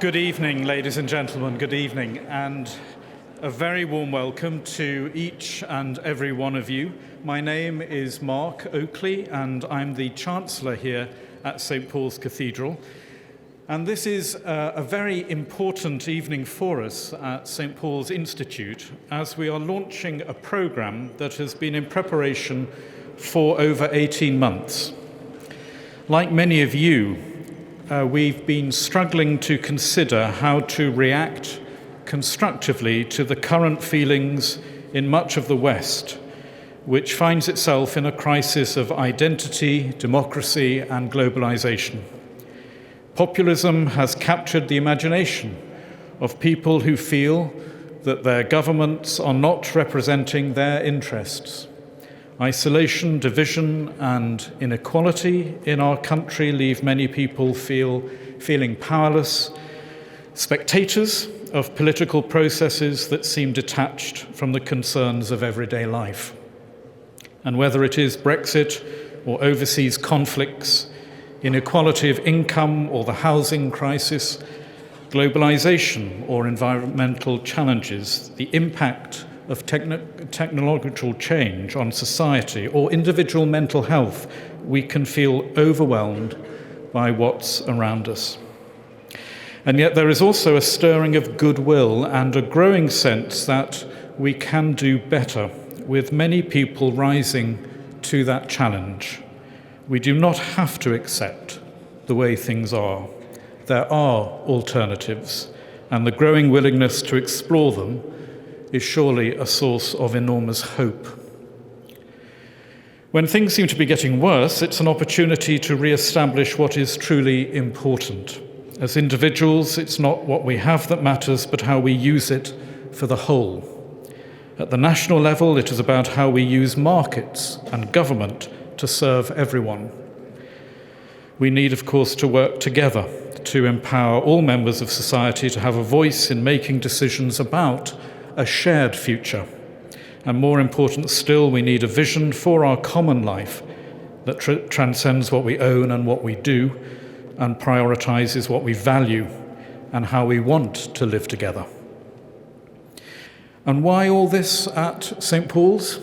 Good evening, ladies and gentlemen, good evening, and a very warm welcome to each and every one of you. My name is Mark Oakley, and I'm the Chancellor here at St. Paul's Cathedral. And this is a very important evening for us at St. Paul's Institute, as we are launching a programme that has been in preparation for over 18 months. Like many of you, we've been struggling to consider how to react constructively to the current feelings in much of the West, which finds itself in a crisis of identity, democracy, and globalisation. Populism has captured the imagination of people who feel that their governments are not representing their interests. Isolation, division, and inequality in our country leave many people feeling powerless, spectators of political processes that seem detached from the concerns of everyday life. And whether it is Brexit or overseas conflicts, inequality of income or the housing crisis, globalisation or environmental challenges, the impact of technological change on society or individual mental health, we can feel overwhelmed by what's around us. And yet there is also a stirring of goodwill and a growing sense that we can do better, with many people rising to that challenge. We do not have to accept the way things are. There are alternatives, and the growing willingness to explore them is surely a source of enormous hope. When things seem to be getting worse, it's an opportunity to re-establish what is truly important. As individuals, it's not what we have that matters, but how we use it for the whole. At the national level, it is about how we use markets and government to serve everyone. We need, of course, to work together to empower all members of society to have a voice in making decisions about a shared future. And more important still, we need a vision for our common life that transcends what we own and what we do, and prioritises what we value and how we want to live together. And why all this at St. Paul's?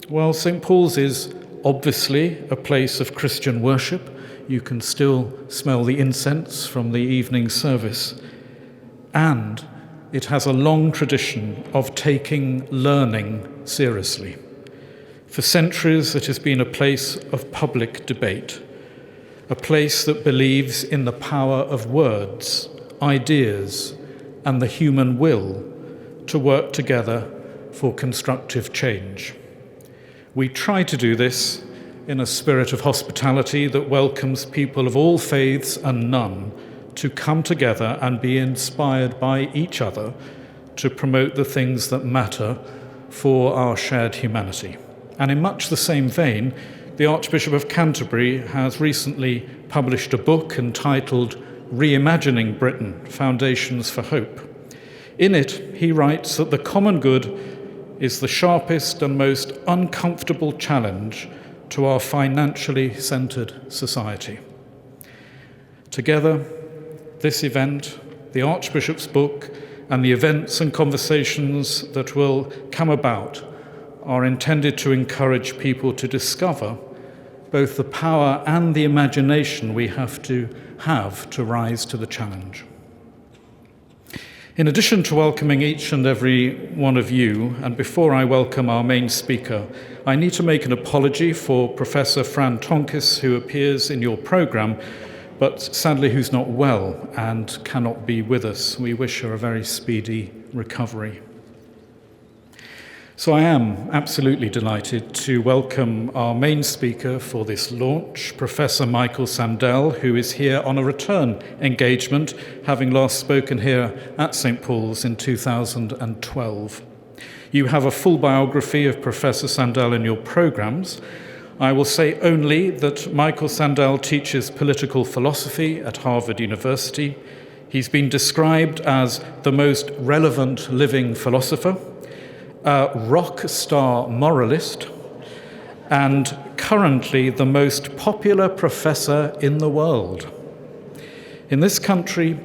Well, St. Paul's is obviously a place of Christian worship. You can still smell the incense from the evening service. And it has a long tradition of taking learning seriously. For centuries, it has been a place of public debate, a place that believes in the power of words, ideas, and the human will to work together for constructive change. We try to do this in a spirit of hospitality that welcomes people of all faiths and none to come together and be inspired by each other to promote the things that matter for our shared humanity. And in much the same vein, the Archbishop of Canterbury has recently published a book entitled Reimagining Britain, Foundations for Hope. In it, he writes that the common good is the sharpest and most uncomfortable challenge to our financially centred society. Together, this event, the Archbishop's book, and the events and conversations that will come about are intended to encourage people to discover both the power and the imagination we have to rise to the challenge. In addition to welcoming each and every one of you, and before I welcome our main speaker, I need to make an apology for Professor Fran Tonkis, who appears in your programme, but sadly who's not well and cannot be with us. We wish her a very speedy recovery. So I am absolutely delighted to welcome our main speaker for this launch, Professor Michael Sandel, who is here on a return engagement, having last spoken here at St. Paul's in 2012. You have a full biography of Professor Sandel in your programmes. I will say only that Michael Sandel teaches political philosophy at Harvard University. He's been described as the most relevant living philosopher, a rock star moralist, and currently the most popular professor in the world. In this country,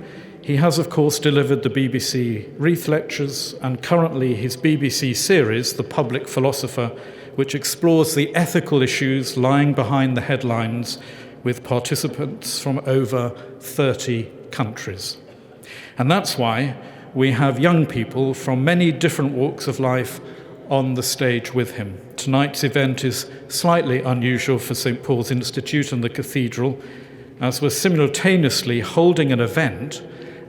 He has, of course, delivered the BBC Reith Lectures and currently his BBC series, The Public Philosopher, which explores the ethical issues lying behind the headlines with participants from over 30 countries. And that's why we have young people from many different walks of life on the stage with him. Tonight's event is slightly unusual for St. Paul's Institute and the Cathedral, as we're simultaneously holding an event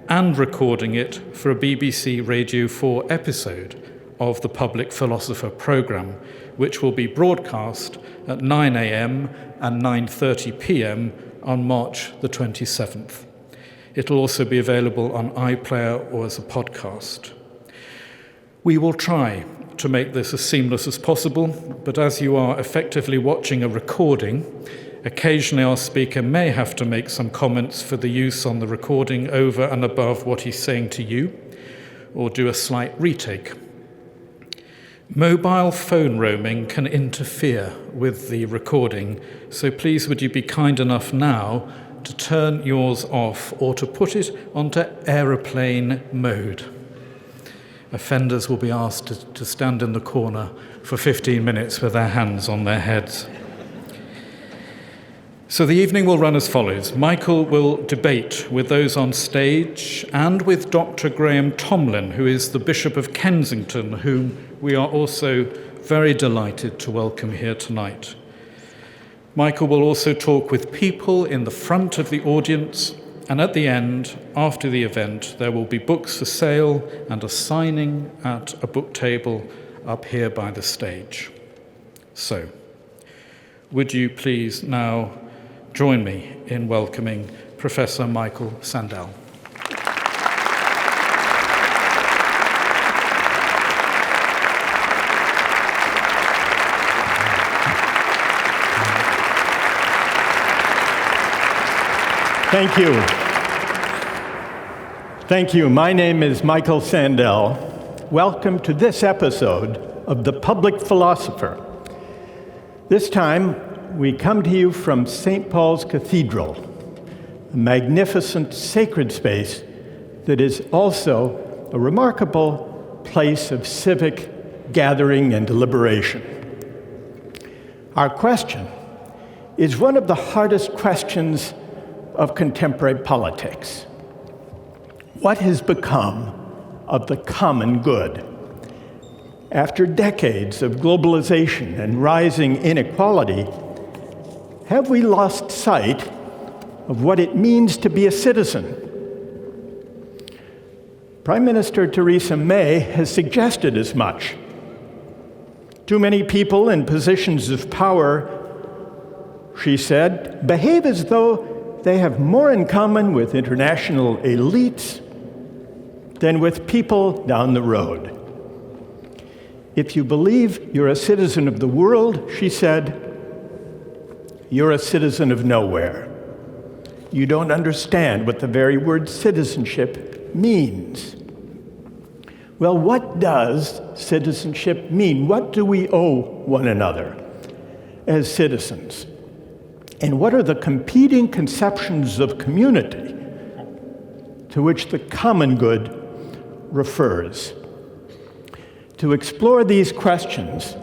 and recording it for a BBC Radio 4 episode of the Public Philosopher programme, which will be broadcast at 9 a.m. and 9:30 p.m. on March the 27th. It'll also be available on iPlayer or as a podcast. We will try to make this as seamless as possible, but as you are effectively watching a recording, occasionally our speaker may have to make some comments for the use on the recording over and above what he's saying to you, or do a slight retake. Mobile phone roaming can interfere with the recording, so please would you be kind enough now to turn yours off or to put it onto aeroplane mode. Offenders will be asked to stand in the corner for 15 minutes with their hands on their heads. So the evening will run as follows. Michael will debate with those on stage and with Dr. Graham Tomlin, who is the Bishop of Kensington, whom we are also very delighted to welcome here tonight. Michael will also talk with people in the front of the audience, and at the end, after the event, there will be books for sale and a signing at a book table up here by the stage. So, would you please now join me in welcoming Professor Michael Sandel. Thank you. Thank you. My name is Michael Sandel. Welcome to this episode of The Public Philosopher. This time, we come to you from St. Paul's Cathedral, a magnificent sacred space that is also a remarkable place of civic gathering and deliberation. Our question is one of the hardest questions of contemporary politics. What has become of the common good? After decades of globalisation and rising inequality, have we lost sight of what it means to be a citizen? Prime Minister Theresa May has suggested as much. Too many people in positions of power, she said, behave as though they have more in common with international elites than with people down the road. If you believe you're a citizen of the world, she said, you're a citizen of nowhere. You don't understand what the very word citizenship means. Well, what does citizenship mean? What do we owe one another as citizens? And what are the competing conceptions of community to which the common good refers? To explore these questions,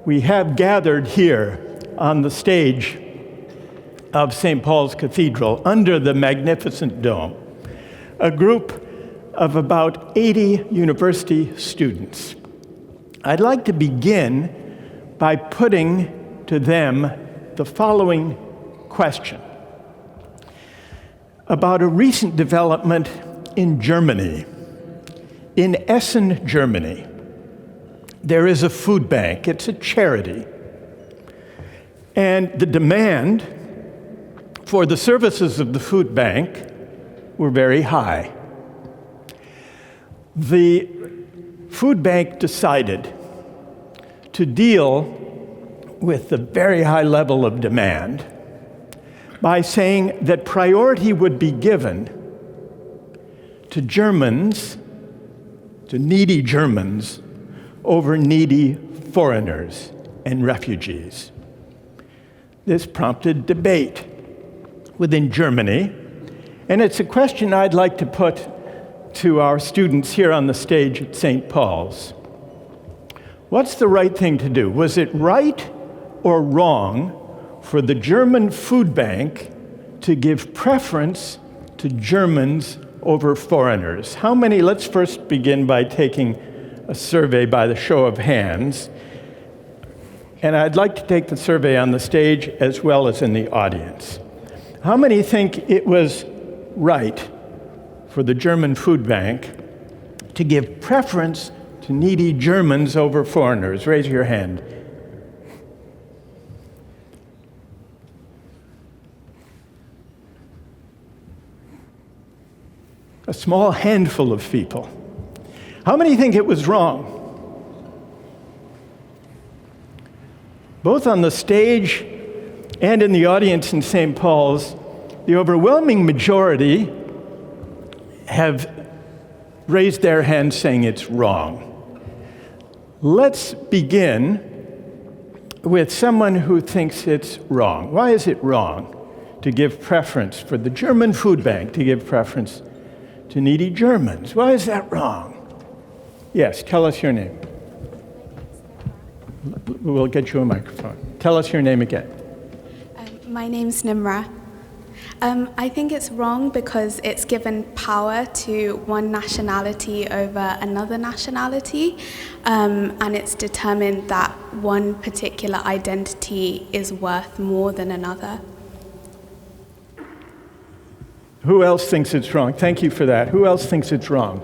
we have gathered here on the stage of St. Paul's Cathedral, under the magnificent dome, a group of about 80 university students. I'd like to begin by putting to them the following question about a recent development in Germany. In Essen, Germany, there is a food bank. It's a charity. And the demand for the services of the food bank were very high. The food bank decided to deal with the very high level of demand by saying that priority would be given to Germans, to needy Germans, over needy foreigners and refugees. This prompted debate within Germany, And it's a question I'd like to put to our students here on the stage at St. Paul's. What's the right thing to do? Was it right or wrong for the German food bank to give preference to Germans over foreigners? How many? Let's first begin by taking a survey by the show of hands. And I'd like to take the survey on the stage as well as in the audience. How many think it was right for the German food bank to give preference to needy Germans over foreigners? Raise your hand. A small handful of people. How many think it was wrong? Both on the stage and in the audience in St. Paul's, the overwhelming majority have raised their hands saying it's wrong. Let's begin with someone who thinks it's wrong. Why is it wrong to give preference for the German food bank to give preference to needy Germans? Why is that wrong? Yes, tell us your name. We'll get you a microphone. Tell us your name again. My name's Nimra. I think it's wrong because it's given power to one nationality over another nationality, and it's determined that one particular identity is worth more than another. Who else thinks it's wrong? Thank you for that. Who else thinks it's wrong?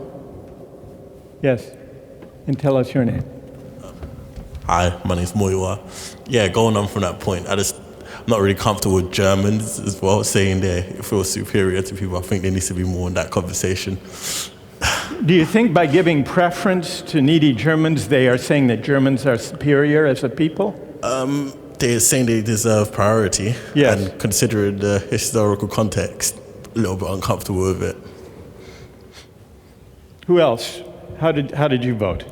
Yes, and tell us your name. Hi, my name's Moiwa. Yeah, going on from that point, I'm not really comfortable with Germans as well, saying they feel superior to people. I think there needs to be more in that conversation. Do you think by giving preference to needy Germans, they are saying that Germans are superior as a people? They're saying they deserve priority. Yes. And considering the historical context, a little bit uncomfortable with it. Who else? How did you vote?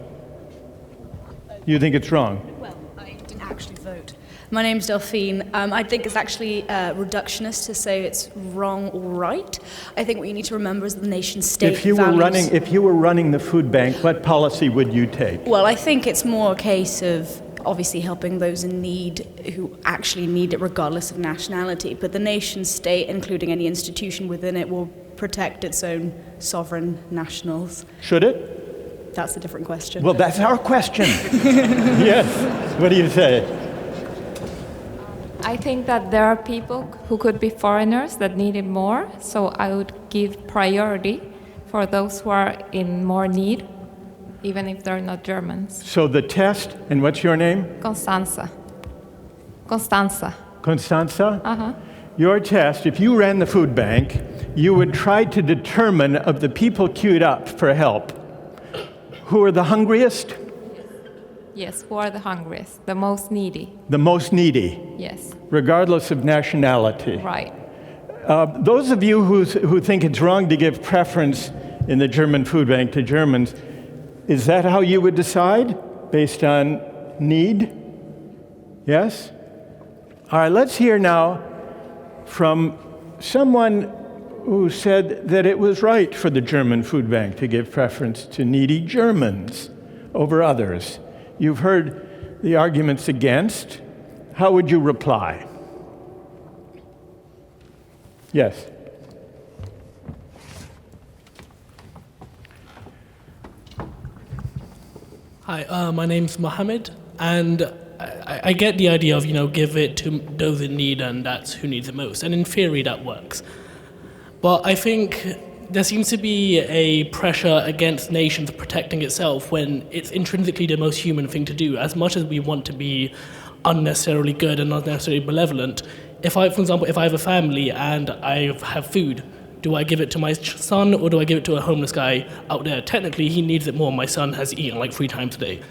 You think it's wrong? Well, I didn't actually vote. My name's Delphine. I think it's actually reductionist to say it's wrong or right. I think what you need to remember is the nation-state If you were running the food bank, what policy would you take? Well, I think it's more a case of obviously helping those in need who actually need it regardless of nationality. But the nation-state, including any institution within it, will protect its own sovereign nationals. Should it? That's a different question. Well, that's our question. Yes. What do you say? I think that there are people who could be foreigners that need it more, so I would give priority for those who are in more need, even if they're not Germans. So the test, and what's your name? Constanza. Constanza? Uh-huh. Your test, if you ran the food bank, you would try to determine of the people queued up for help, who are the hungriest? Yes, who are the hungriest, the most needy. The most needy. Yes. Regardless of nationality. Right. Those of you who think it's wrong to give preference in the German food bank to Germans, is that how you would decide? Based on need? Yes? All right, let's hear now from someone who said that it was right for the German food bank to give preference to needy Germans over others. You've heard the arguments against. How would you reply? Yes. Hi, my name's Mohammed, and I get the idea of, give it to those in need, and that's who needs it most. And in theory, that works. But I think there seems to be a pressure against nations protecting itself when it's intrinsically the most human thing to do. As much as we want to be unnecessarily good and unnecessarily malevolent, for example, if I have a family and I have food, do I give it to my son or do I give it to a homeless guy out there? Technically, he needs it more. My son has eaten like 3 times a day.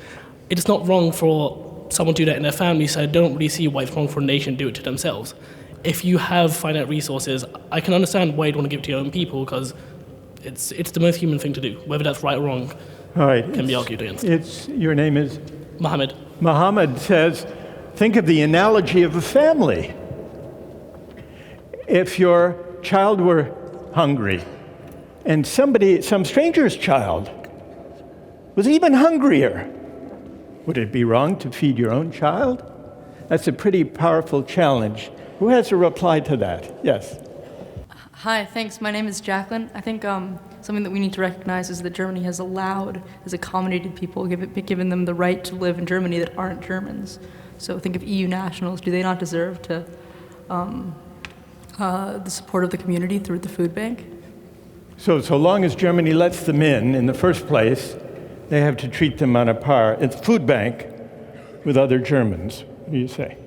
It's not wrong for someone to do that in their family, so I don't really see why it's wrong for a nation to do it to themselves. If you have finite resources, I can understand why you'd want to give it to your own people, because it's the most human thing to do. Whether that's right or wrong can be argued against. Your name is? Mohammed. Mohammed says, think of the analogy of a family. If your child were hungry. And some stranger's child was even hungrier. Would it be wrong to feed your own child? That's a pretty powerful challenge. Who has a reply to that? Yes. Hi, thanks. My name is Jacqueline. I think something that we need to recognize is that Germany has accommodated people, given them the right to live in Germany that aren't Germans. So think of EU nationals. Do they not deserve to the support of the community through the food bank? So long as Germany lets them in the first place, they have to treat them on a par at the food bank with other Germans. What do you say?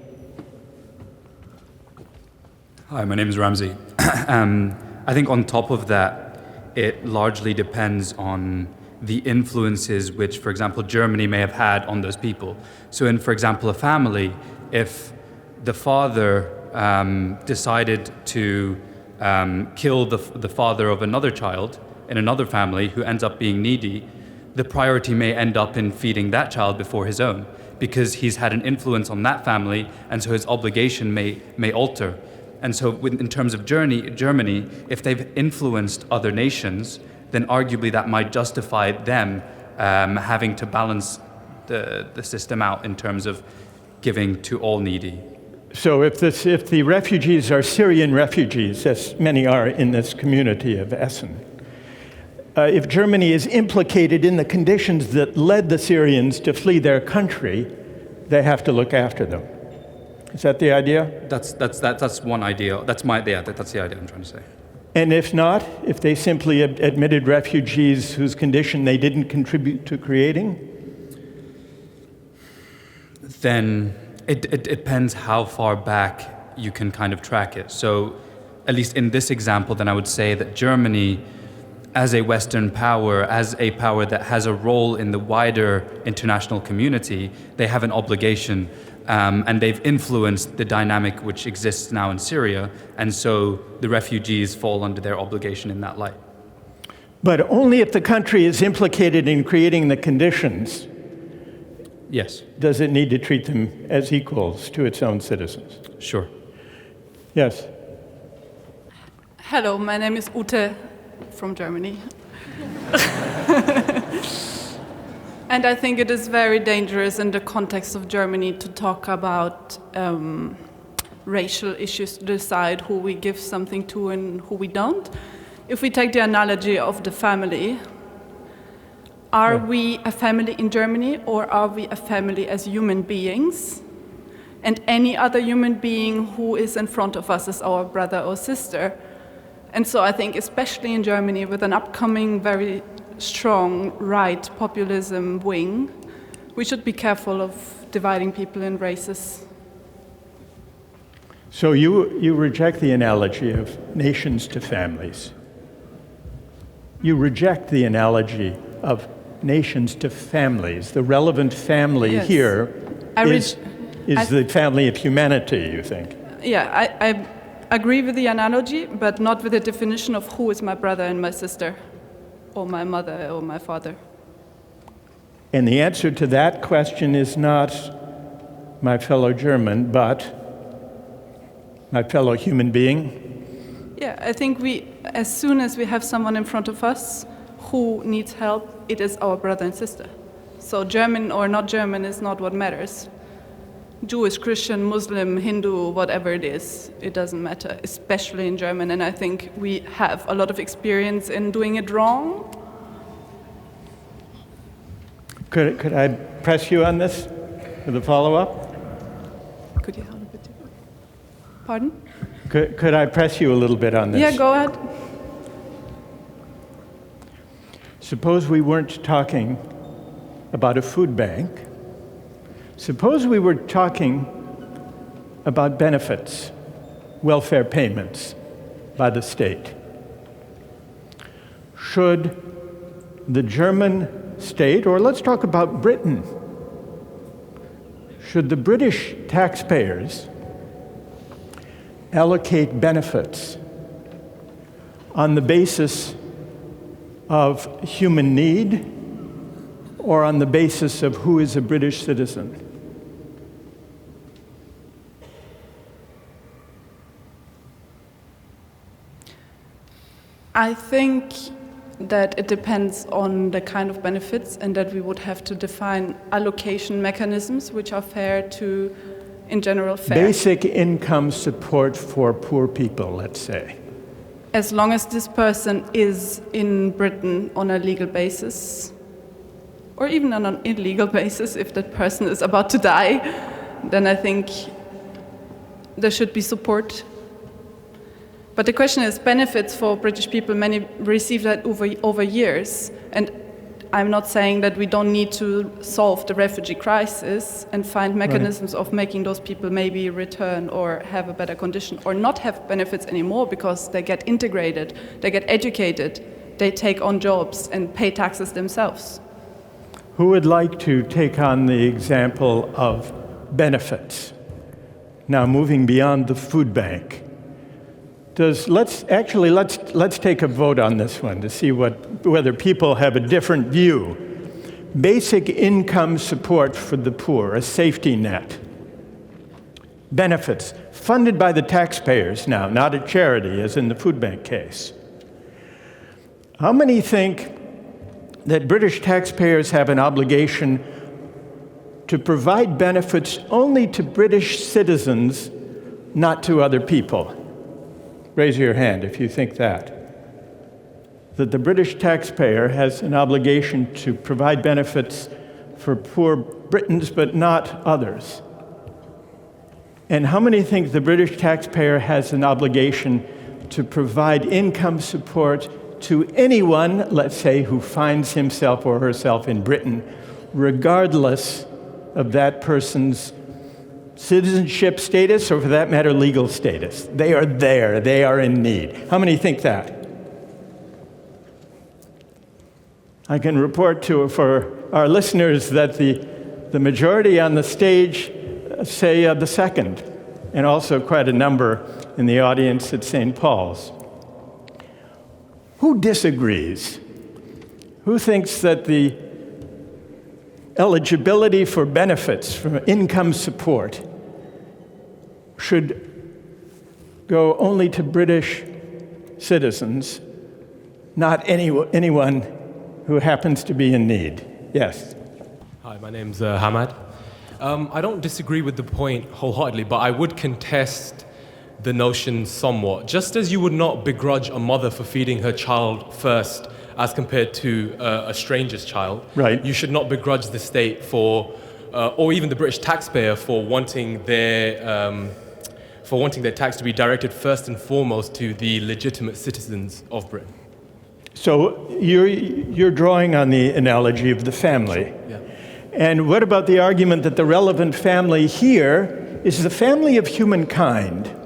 Hi, my name is Ramsey. I think on top of that, it largely depends on the influences which, for example, Germany may have had on those people. So in, for example, a family, if the father decided to kill the father of another child in another family who ends up being needy, the priority may end up in feeding that child before his own, because he's had an influence on that family, and so his obligation may alter. And so in terms of Germany, if they've influenced other nations, then arguably that might justify them having to balance the system out in terms of giving to all needy. So if the refugees are Syrian refugees, as many are in this community of Essen, if Germany is implicated in the conditions that led the Syrians to flee their country, they have to look after them. Is that the idea? That's one idea. That's the idea I'm trying to say. And if not, if they simply admitted refugees whose condition they didn't contribute to creating? Then it depends how far back you can kind of track it. So at least in this example, then I would say that Germany, as a Western power, as a power that has a role in the wider international community, they have an obligation, and they've influenced the dynamic which exists now in Syria, and so the refugees fall under their obligation in that light. But only if the country is implicated in creating the conditions. Yes. Does it need to treat them as equals to its own citizens? Sure. Yes. Hello, my name is Ute from Germany. And I think it is very dangerous in the context of Germany to talk about racial issues, to decide who we give something to and who we don't. If we take the analogy of the family, are we a family in Germany, or are we a family as human beings? And any other human being who is in front of us is our brother or sister. And so I think, especially in Germany, with an upcoming very strong right populism wing, we should be careful of dividing people in races. So you reject the analogy of nations to families. You reject the analogy of nations to families. The relevant family here is the family of humanity, you think? Yeah, I agree with the analogy, but not with the definition of who is my brother and my sister, or my mother or my father. And the answer to that question is not my fellow German, but my fellow human being? Yeah, I think as soon as we have someone in front of us who needs help, it is our brother and sister. So German or not German is not what matters. Jewish, Christian, Muslim, Hindu, whatever it is, it doesn't matter, especially in German. And I think we have a lot of experience in doing it wrong. Could I press you on this with a follow-up? Could you hold a bit? Pardon? Could I press you a little bit on this? Yeah, go ahead. Suppose we weren't talking about a food bank. Suppose we were talking about benefits, welfare payments by the state. Should the German state, or let's talk about Britain, should the British taxpayers allocate benefits on the basis of human need or on the basis of who is a British citizen? I think that it depends on the kind of benefits, and that we would have to define allocation mechanisms which are fair to, in general, fair. Basic income support for poor people, let's say. As long as this person is in Britain on a legal basis, or even on an illegal basis, if that person is about to die, then I think there should be support. But the question is, benefits for British people, many receive that over years. And I'm not saying that we don't need to solve the refugee crisis and find mechanisms of making those people maybe return or have a better condition, or not have benefits anymore because they get integrated, they get educated, they take on jobs and pay taxes themselves. Who would like to take on the example of benefits? Now, moving beyond the food bank. Let's take a vote on this one to see whether people have a different view. Basic income support for the poor, a safety net. Benefits, funded by the taxpayers now, not a charity, as in the food bank case. How many think that British taxpayers have an obligation to provide benefits only to British citizens, not to other people? Raise your hand if you think that the British taxpayer has an obligation to provide benefits for poor Britons, but not others. And how many think the British taxpayer has an obligation to provide income support to anyone, let's say, who finds himself or herself in Britain, regardless of that person's citizenship status, or for that matter, legal status? They are there, they are in need. How many think that? I can report for our listeners that the majority on the stage say the second, and also quite a number in the audience at St. Paul's. Who disagrees? Who thinks that the eligibility for benefits, for income support, should go only to British citizens, not anyone who happens to be in need? Yes. Hi, my name's Hamad. I don't disagree with the point wholeheartedly, but I would contest the notion somewhat. Just as you would not begrudge a mother for feeding her child first as compared to a stranger's child, right, you should not begrudge the state for, or even the British taxpayer for wanting their tax to be directed first and foremost to the legitimate citizens of Britain. So you're drawing on the analogy of the family. Yeah. And what about the argument that the relevant family here is the family of humankind?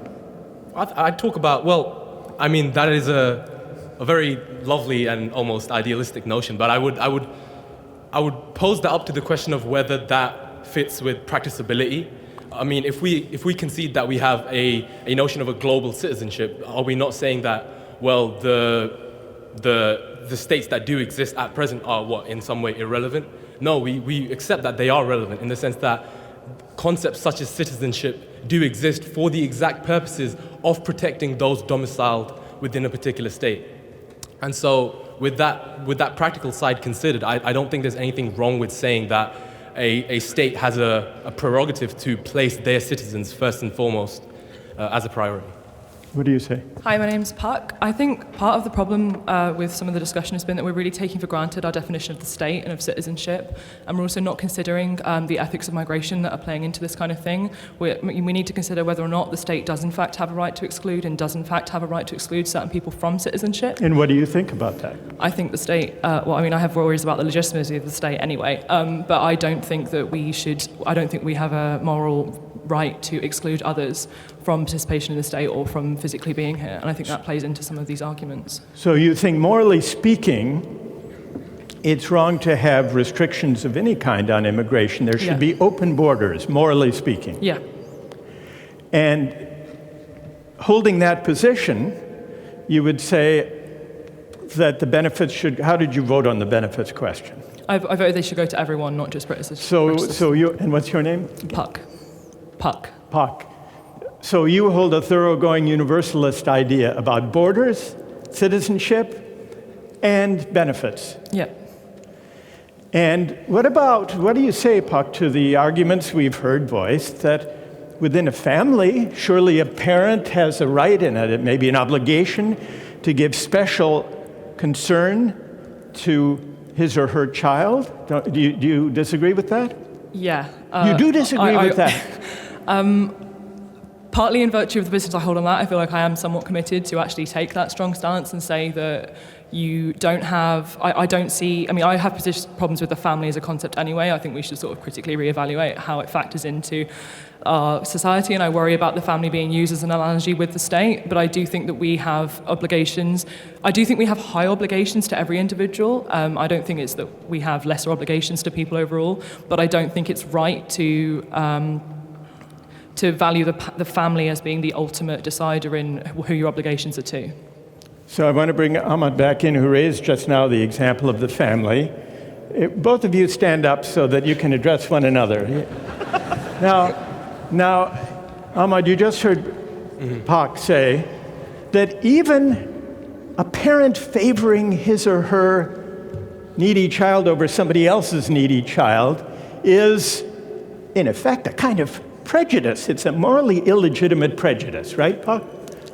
I'd talk about, well, I mean, that is a very lovely and almost idealistic notion, but I would pose that up to the question of whether that fits with practicability. I mean, if we concede that we have a notion of a global citizenship, are we not saying that, well, the states that do exist at present are in some way irrelevant? No, we accept that they are relevant in the sense that concepts such as citizenship do exist for the exact purposes of protecting those domiciled within a particular state. And so with that practical side considered, I don't think there's anything wrong with saying that a state has a prerogative to place their citizens first and foremost as a priority. What do you say? Hi, my name's Puck. I think part of the problem with some of the discussion has been that we're really taking for granted our definition of the state and of citizenship, and we're also not considering the ethics of migration that are playing into this kind of thing. We need to consider whether or not the state does in fact have a right to exclude and does in fact have a right to exclude certain people from citizenship. And what do you think about that? I think the state, I have worries about the legitimacy of the state anyway, but I don't think that we have a moral right to exclude others from participation in the state or from physically being here. And I think that plays into some of these arguments. So you think, morally speaking, it's wrong to have restrictions of any kind on immigration. There should be open borders, morally speaking. Yeah. And holding that position, you would say that the benefits should... How did you vote on the benefits question? I voted they should go to everyone, not just British. So you... And what's your name? Puck. So you hold a thoroughgoing universalist idea about borders citizenship, and benefits. Yeah. And what do you say, Puck, to the arguments we've heard voiced that within a family, surely a parent has a right and maybe an obligation to give special concern to his or her child? Do you disagree with that? Yeah. You do disagree with that? Partly in virtue of the positions I hold on that, I feel like I am somewhat committed to actually take that strong stance and say that you don't have, I don't see, I mean, I have problems with the family as a concept anyway. I think we should sort of critically reevaluate how it factors into our society, and I worry about the family being used as an analogy with the state, but I do think that we have obligations. I do think we have high obligations to every individual. I don't think it's that we have lesser obligations to people overall, but I don't think it's right to value the family as being the ultimate decider in who your obligations are to. So I want to bring Ahmad back in, who raised just now the example of the family. Both of you stand up so that you can address one another. Now, Ahmad, you just heard Pak say that even a parent favoring his or her needy child over somebody else's needy child is, in effect, a kind of prejudice. It's a morally illegitimate prejudice, right, Pak?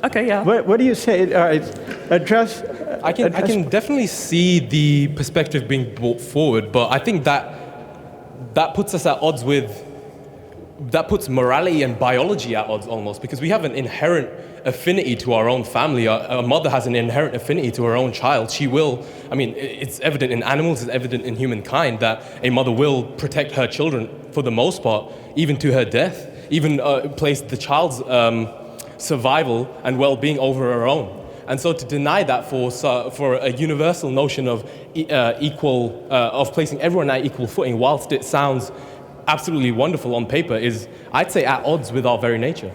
Okay, yeah. What do you say? Address. I can definitely see the perspective being brought forward, but I think that puts us at odds with, that puts morality and biology at odds almost, because we have an inherent affinity to our own family. A mother has an inherent affinity to her own child. She will, I mean, it's evident in animals, it's evident in humankind that a mother will protect her children for the most part, even to her death, even place the child's survival and well-being over her own. And so to deny that for a universal notion of of placing everyone at equal footing, whilst it sounds absolutely wonderful on paper, is, I'd say, at odds with our very nature.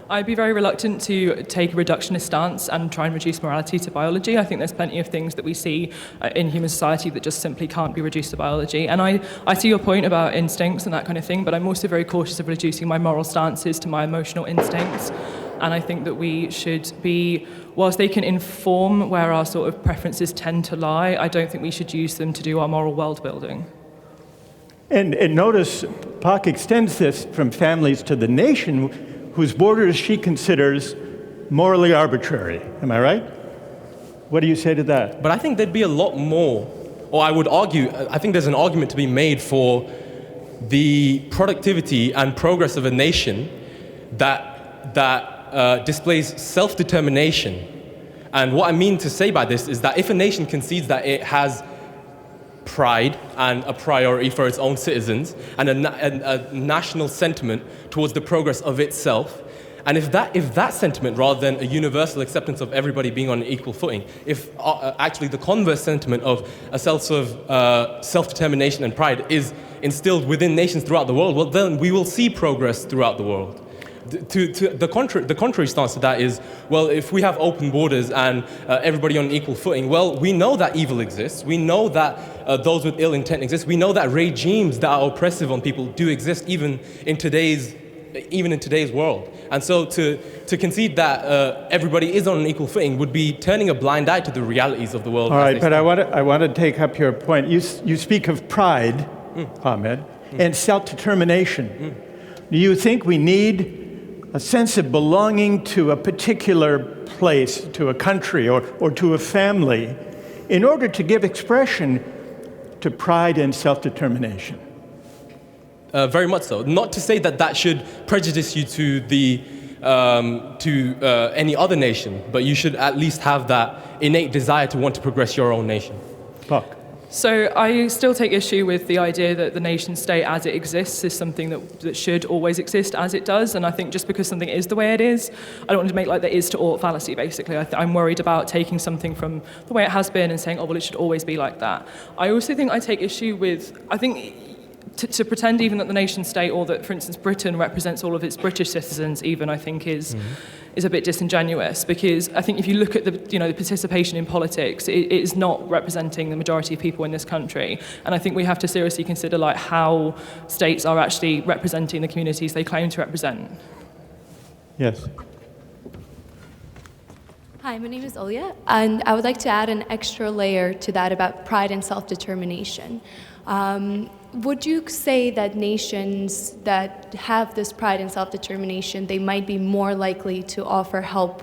I'd be very reluctant to take a reductionist stance and try and reduce morality to biology. I think there's plenty of things that we see in human society that just simply can't be reduced to biology. And I see your point about instincts and that kind of thing, but I'm also very cautious of reducing my moral stances to my emotional instincts. And I think that we should be, whilst they can inform where our sort of preferences tend to lie, I don't think we should use them to do our moral world building. And notice Pak extends this from families to the nation, whose borders she considers morally arbitrary. Am I right? What do you say to that? But I think there'd be a lot more, or I would argue, I think there's an argument to be made for the productivity and progress of a nation that displays self-determination. And what I mean to say by this is that if a nation concedes that it has pride and a priority for its own citizens and a national sentiment towards the progress of itself, and if that sentiment, rather than a universal acceptance of everybody being on an equal footing, if actually the converse sentiment of a sense of self-determination and pride is instilled within nations throughout the world, well, then we will see progress throughout the world. To the contrary stance to that is, well, if we have open borders and everybody on an equal footing, well, we know that evil exists. We know that those with ill intent exist. We know that regimes that are oppressive on people do exist even in today's world. And so to concede that everybody is on an equal footing would be turning a blind eye to the realities of the world. All right, but I want to take up your point. You speak of pride, Ahmed, and self-determination. Do you think we need a sense of belonging to a particular place, to a country, or to a family, in order to give expression to pride and self-determination? Very much so. Not to say that should prejudice you to any other nation, but you should at least have that innate desire to want to progress your own nation. Puck. So I still take issue with the idea that the nation state as it exists is something that should always exist as it does, and I think just because something is the way it is, I don't want to make like there is to ought fallacy, basically. I'm worried about taking something from the way it has been and saying, oh, well, it should always be like that. I also think I take issue with, I think, to pretend even that the nation state, or that, for instance, Britain represents all of its British citizens, even, I think is a bit disingenuous, because I think if you look at the participation in politics, it is not representing the majority of people in this country, and I think we have to seriously consider like how states are actually representing the communities they claim to represent. Yes. Hi, my name is Olya, and I would like to add an extra layer to that about pride and self-determination. Would you say that nations that have this pride and self-determination, they might be more likely to offer help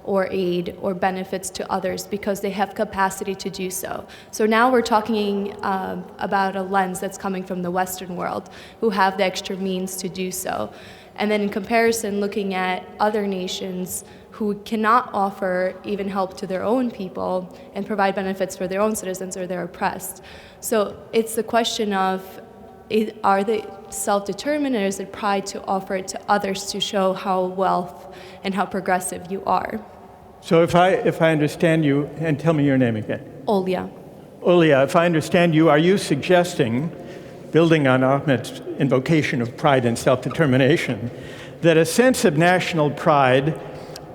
or aid or benefits to others because they have capacity to do so? So now we're talking about a lens that's coming from the Western world, who have the extra means to do so. And then in comparison, looking at other nations who cannot offer even help to their own people and provide benefits for their own citizens, or they're oppressed. So it's the question of, are they self-determined, or is it pride to offer it to others to show how wealth and how progressive you are? So if I understand you, and tell me your name again. Olya. Olya, if I understand you, are you suggesting, building on Ahmed's invocation of pride and self-determination, that a sense of national pride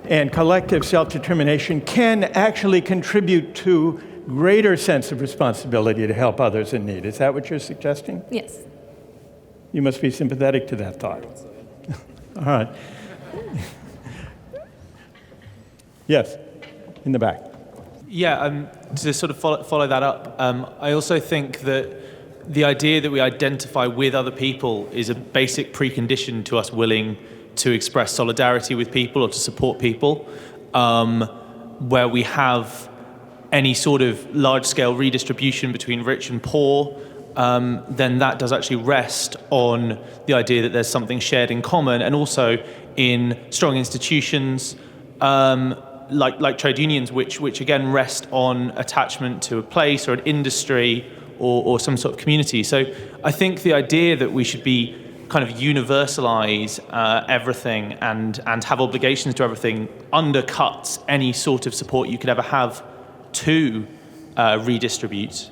and collective self-determination can actually contribute to greater sense of responsibility to help others in need? Is that what you're suggesting? Yes. You must be sympathetic to that thought. All right. Yes, in the back. Yeah, to sort of follow that up, I also think that the idea that we identify with other people is a basic precondition to us willing to express solidarity with people or to support people. Where we have any sort of large-scale redistribution between rich and poor, then that does actually rest on the idea that there's something shared in common, and also in strong institutions like trade unions, which again rest on attachment to a place or an industry or some sort of community. So I think the idea that we should be kind of universalize everything and have obligations to everything undercuts any sort of support you could ever have to redistribute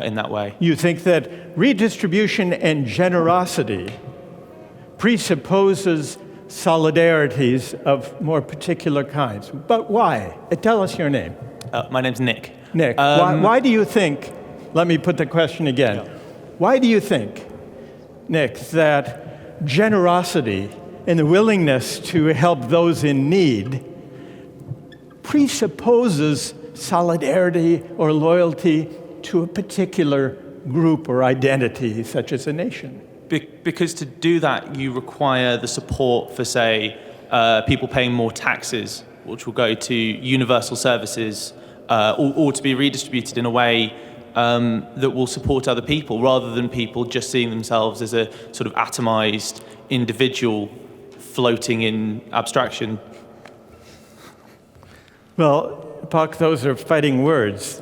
in that way. You think that redistribution and generosity presupposes solidarities of more particular kinds. But why? Tell us your name. My name's Nick. Nick, why do you think, let me put the question again, why do you think, Nick, that generosity and the willingness to help those in need presupposes solidarity or loyalty to a particular group or identity, such as a nation? Because to do that, you require the support for, say, people paying more taxes, which will go to universal services, or to be redistributed in a way that will support other people, rather than people just seeing themselves as a sort of atomized individual floating in abstraction. Well, Puck, those are fighting words.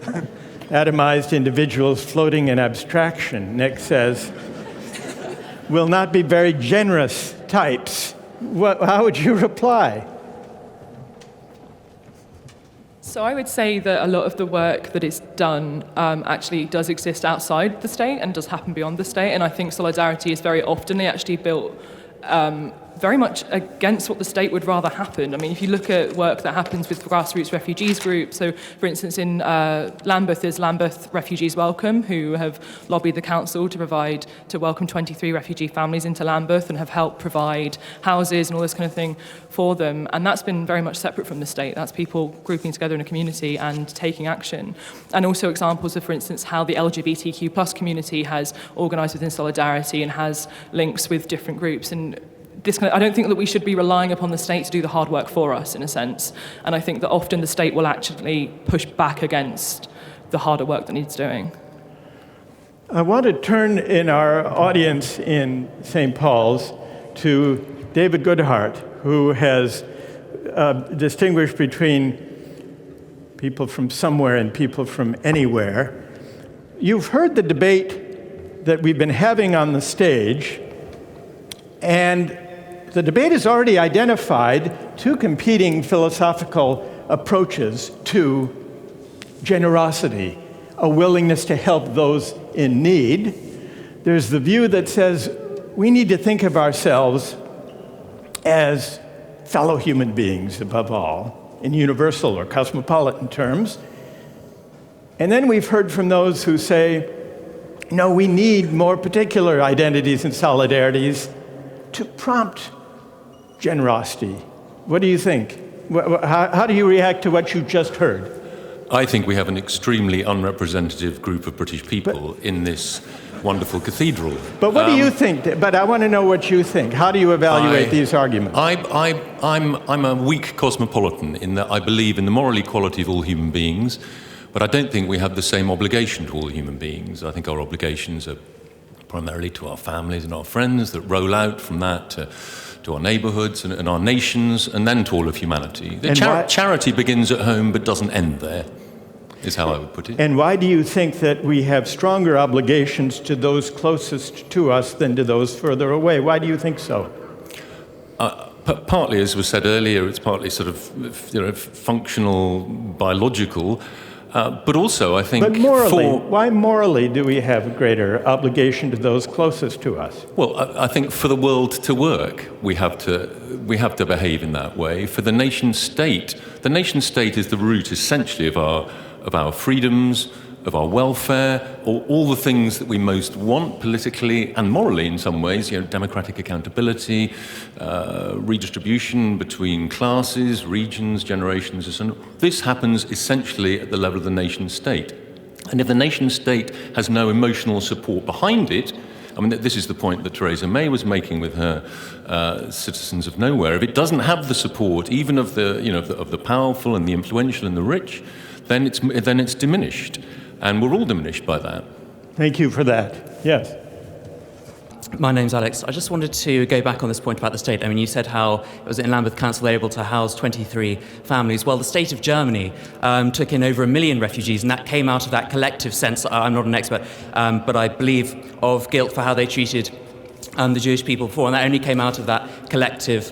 Atomized individuals floating in abstraction, Nick says, will not be very generous types. How would you reply? So I would say that a lot of the work that is done actually does exist outside the state and does happen beyond the state. And I think solidarity is very often actually built very much against what the state would rather happen. I mean, if you look at work that happens with grassroots refugees groups, so for instance in Lambeth, there's Lambeth Refugees Welcome, who have lobbied the council to welcome 23 refugee families into Lambeth and have helped provide houses and all this kind of thing for them. And that's been very much separate from the state. That's people grouping together in a community and taking action. And also examples of, for instance, how the LGBTQ plus community has organised within solidarity and has links with different groups. And I don't think that we should be relying upon the state to do the hard work for us, in a sense. And I think that often the state will actually push back against the harder work that needs doing. I want to turn in our audience in St. Paul's to David Goodhart, who has distinguished between people from somewhere and people from anywhere. You've heard the debate that we've been having on the stage, and the debate has already identified two competing philosophical approaches to generosity, a willingness to help those in need. There's the view that says we need to think of ourselves as fellow human beings above all, in universal or cosmopolitan terms. And then we've heard from those who say, no, we need more particular identities and solidarities to prompt generosity. What do you think? How do you react to what you just heard? I think we have an extremely unrepresentative group of British people in this wonderful cathedral. But what do you think? But I want to know what you think. How do you evaluate these arguments? I'm a weak cosmopolitan in that I believe in the moral equality of all human beings, but I don't think we have the same obligation to all human beings. I think our obligations are primarily to our families and our friends that roll out from that to our neighbourhoods and our nations, and then to all of humanity. Charity begins at home but doesn't end there, is how I would put it. And why do you think that we have stronger obligations to those closest to us than to those further away? Why do you think so? Partly, as was said earlier, it's partly sort of functional, biological, but also I think. But morally, why morally do we have a greater obligation to those closest to us? Well, I think for the world to work, we have to behave in that way. For the nation state is the root essentially of our freedoms, of our welfare, all the things that we most want politically and morally in some ways, democratic accountability, redistribution between classes, regions, generations, and so on. This happens essentially at the level of the nation state. And if the nation state has no emotional support behind it, I mean, this is the point that Theresa May was making with her citizens of nowhere. If it doesn't have the support, even of the powerful and the influential and the rich, then it's diminished. And we're all diminished by that. Thank you for that. Yes. My name's Alex. I just wanted to go back on this point about the state. I mean, you said how it was in Lambeth Council able to house 23 families. Well, the state of Germany took in over 1 million refugees, and that came out of that collective sense, I'm not an expert, but I believe, of guilt for how they treated the Jewish people before, and that only came out of that collective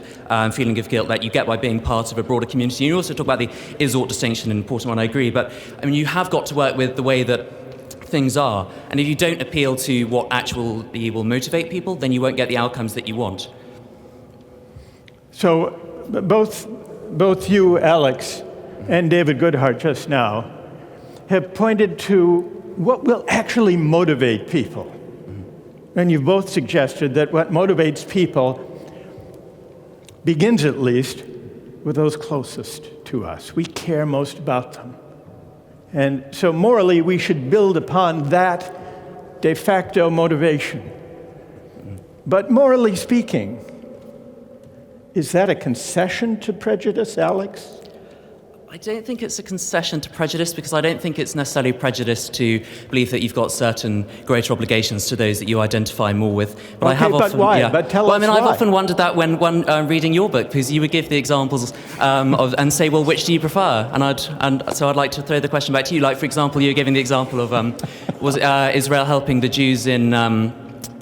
feeling of guilt that you get by being part of a broader community. You also talk about the is-ought distinction, an important one, I agree, but I mean, you have got to work with the way that things are, and if you don't appeal to what actually will motivate people, then you won't get the outcomes that you want. So both you, Alex, and David Goodhart just now have pointed to what will actually motivate people. And you've both suggested that what motivates people begins, at least, with those closest to us. We care most about them. And so morally, we should build upon that de facto motivation. But morally speaking, is that a concession to prejudice, Alex? I don't think it's a concession to prejudice, because I don't think it's necessarily prejudice to believe that you've got certain greater obligations to those that you identify more with. But okay, I have but often, why? Yeah. But tell well, us I mean, why. I've often wondered that when reading your book, because you would give the examples and say, well, which do you prefer? And so I'd like to throw the question back to you. Like, for example, you were giving the example of was Israel helping the Jews in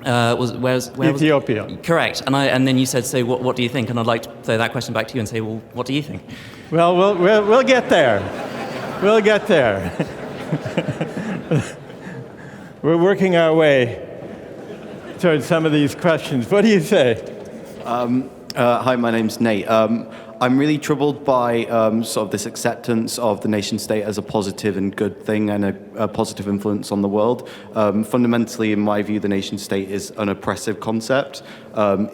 Ethiopia. Correct. And then you said, so what do you think? And I'd like to throw that question back to you and say, well, what do you think? Well, we'll get there. We'll get there. We're working our way towards some of these questions. What do you say? Hi, my name's Nate. I'm really troubled by sort of this acceptance of the nation state as a positive and good thing and a positive influence on the world. Fundamentally, in my view, the nation state is an oppressive concept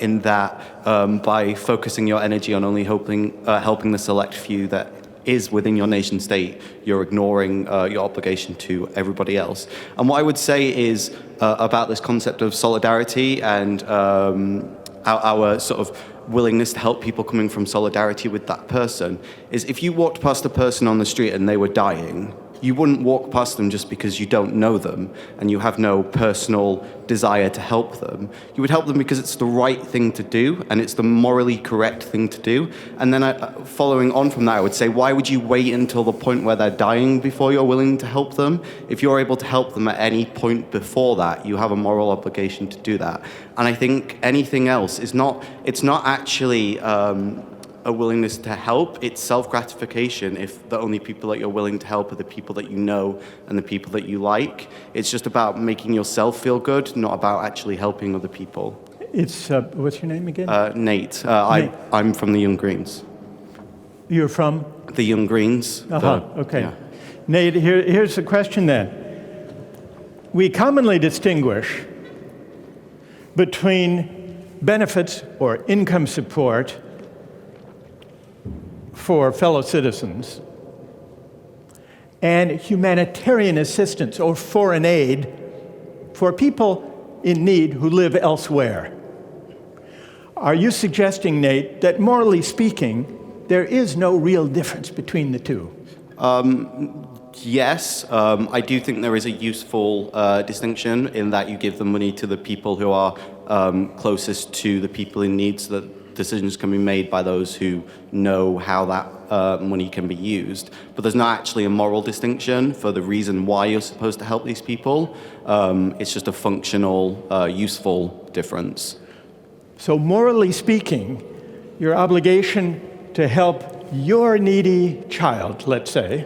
in that by focusing your energy on only helping the select few that is within your nation state, you're ignoring your obligation to everybody else. And what I would say is about this concept of solidarity and our sort of willingness to help people coming from solidarity with that person is if you walked past a person on the street and they were dying, you wouldn't walk past them just because you don't know them and you have no personal desire to help them. You would help them because it's the right thing to do and it's the morally correct thing to do. And then following on from that, I would say, why would you wait until the point where they're dying before you're willing to help them? If you're able to help them at any point before that, you have a moral obligation to do that. And I think anything else is not actually a willingness to help. It's self-gratification if the only people that you're willing to help are the people that you know and the people that you like. It's just about making yourself feel good, not about actually helping other people. It's, what's your name again? Nate. I'm from the Young Greens. You're from? The Young Greens. Okay. Yeah. Nate, here's the question then. We commonly distinguish between benefits or income support for fellow citizens and humanitarian assistance or foreign aid for people in need who live elsewhere. Are you suggesting, Nate, that morally speaking, there is no real difference between the two? Yes, I do think there is a useful distinction in that you give the money to the people who are closest to the people in need, so that decisions can be made by those who know how that money can be used. But there's not actually a moral distinction for the reason why you're supposed to help these people. It's just a functional, useful difference. So morally speaking, your obligation to help your needy child, let's say,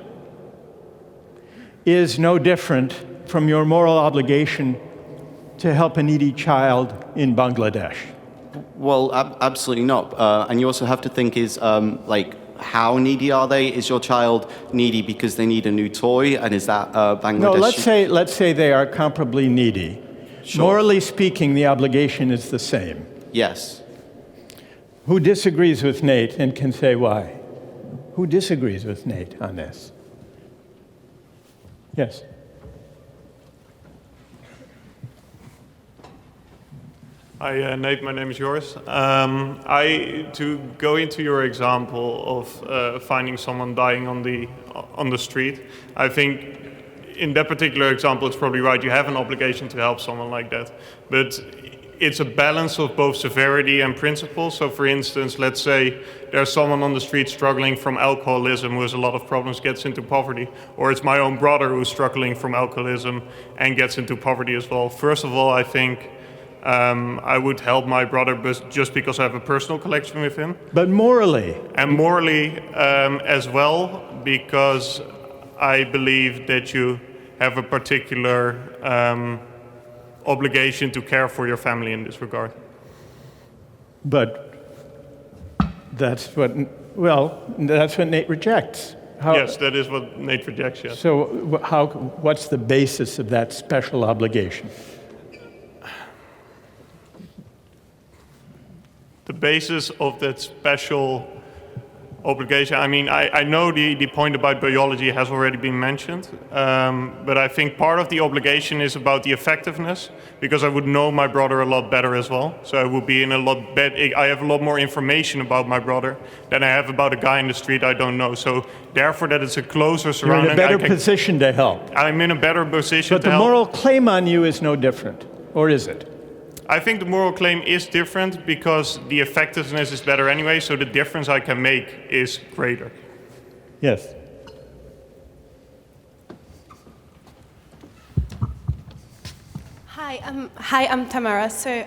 is no different from your moral obligation to help a needy child in Bangladesh. Well, absolutely not. And you also have to think is, how needy are they? Is your child needy because they need a new toy? And is that Bangladesh? No, let's say they are comparably needy. Sure. Morally speaking, the obligation is the same. Yes. Who disagrees with Nate and can say why? Who disagrees with Nate on this? Yes. Hi, Nate, my name is Joris. To go into your example of finding someone dying on the street, I think in that particular example, it's probably right. You have an obligation to help someone like that. But it's a balance of both severity and principle. So for instance, let's say there's someone on the street struggling from alcoholism who has a lot of problems, gets into poverty, or it's my own brother who's struggling from alcoholism and gets into poverty as well. First of all, I think I would help my brother just because I have a personal connection with him. But morally? And morally as well, because I believe that you have a particular obligation to care for your family in this regard. But that's what Nate rejects. Yes, that is what Nate rejects, yes. So what's the basis of that special obligation? The basis of that special obligation, I mean, I know the point about biology has already been mentioned, but I think part of the obligation is about the effectiveness, because I would know my brother a lot better as well. So I would be in a lot better, I have a lot more information about my brother than I have about a guy in the street I don't know. So therefore that it's a closer surrounding. You're in a better position to help. I'm in a better position to help. But the moral claim on you is no different, or is it? I think the moral claim is different because the effectiveness is better anyway, so the difference I can make is greater. Yes. Hi, I'm Tamara. So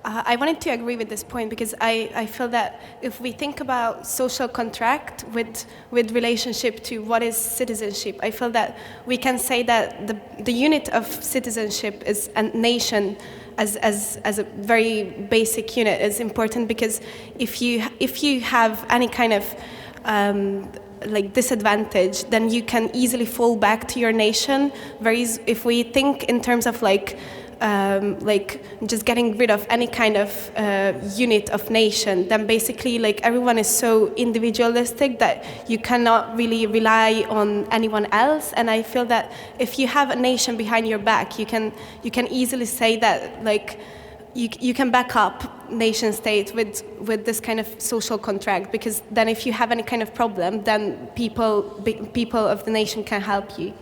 I wanted to agree with this point because I feel that if we think about social contract with relationship to what is citizenship, I feel that we can say that the unit of citizenship is a nation as a very basic unit is important, because if you have any kind of disadvantage, then you can easily fall back to your nation. If we think in terms of just getting rid of any kind of unit of nation, then basically everyone is so individualistic that you cannot really rely on anyone else. And I feel that if you have a nation behind your back, you can easily say that you can back up nation state with this kind of social contract, because then if you have any kind of problem, then people of the nation can help you.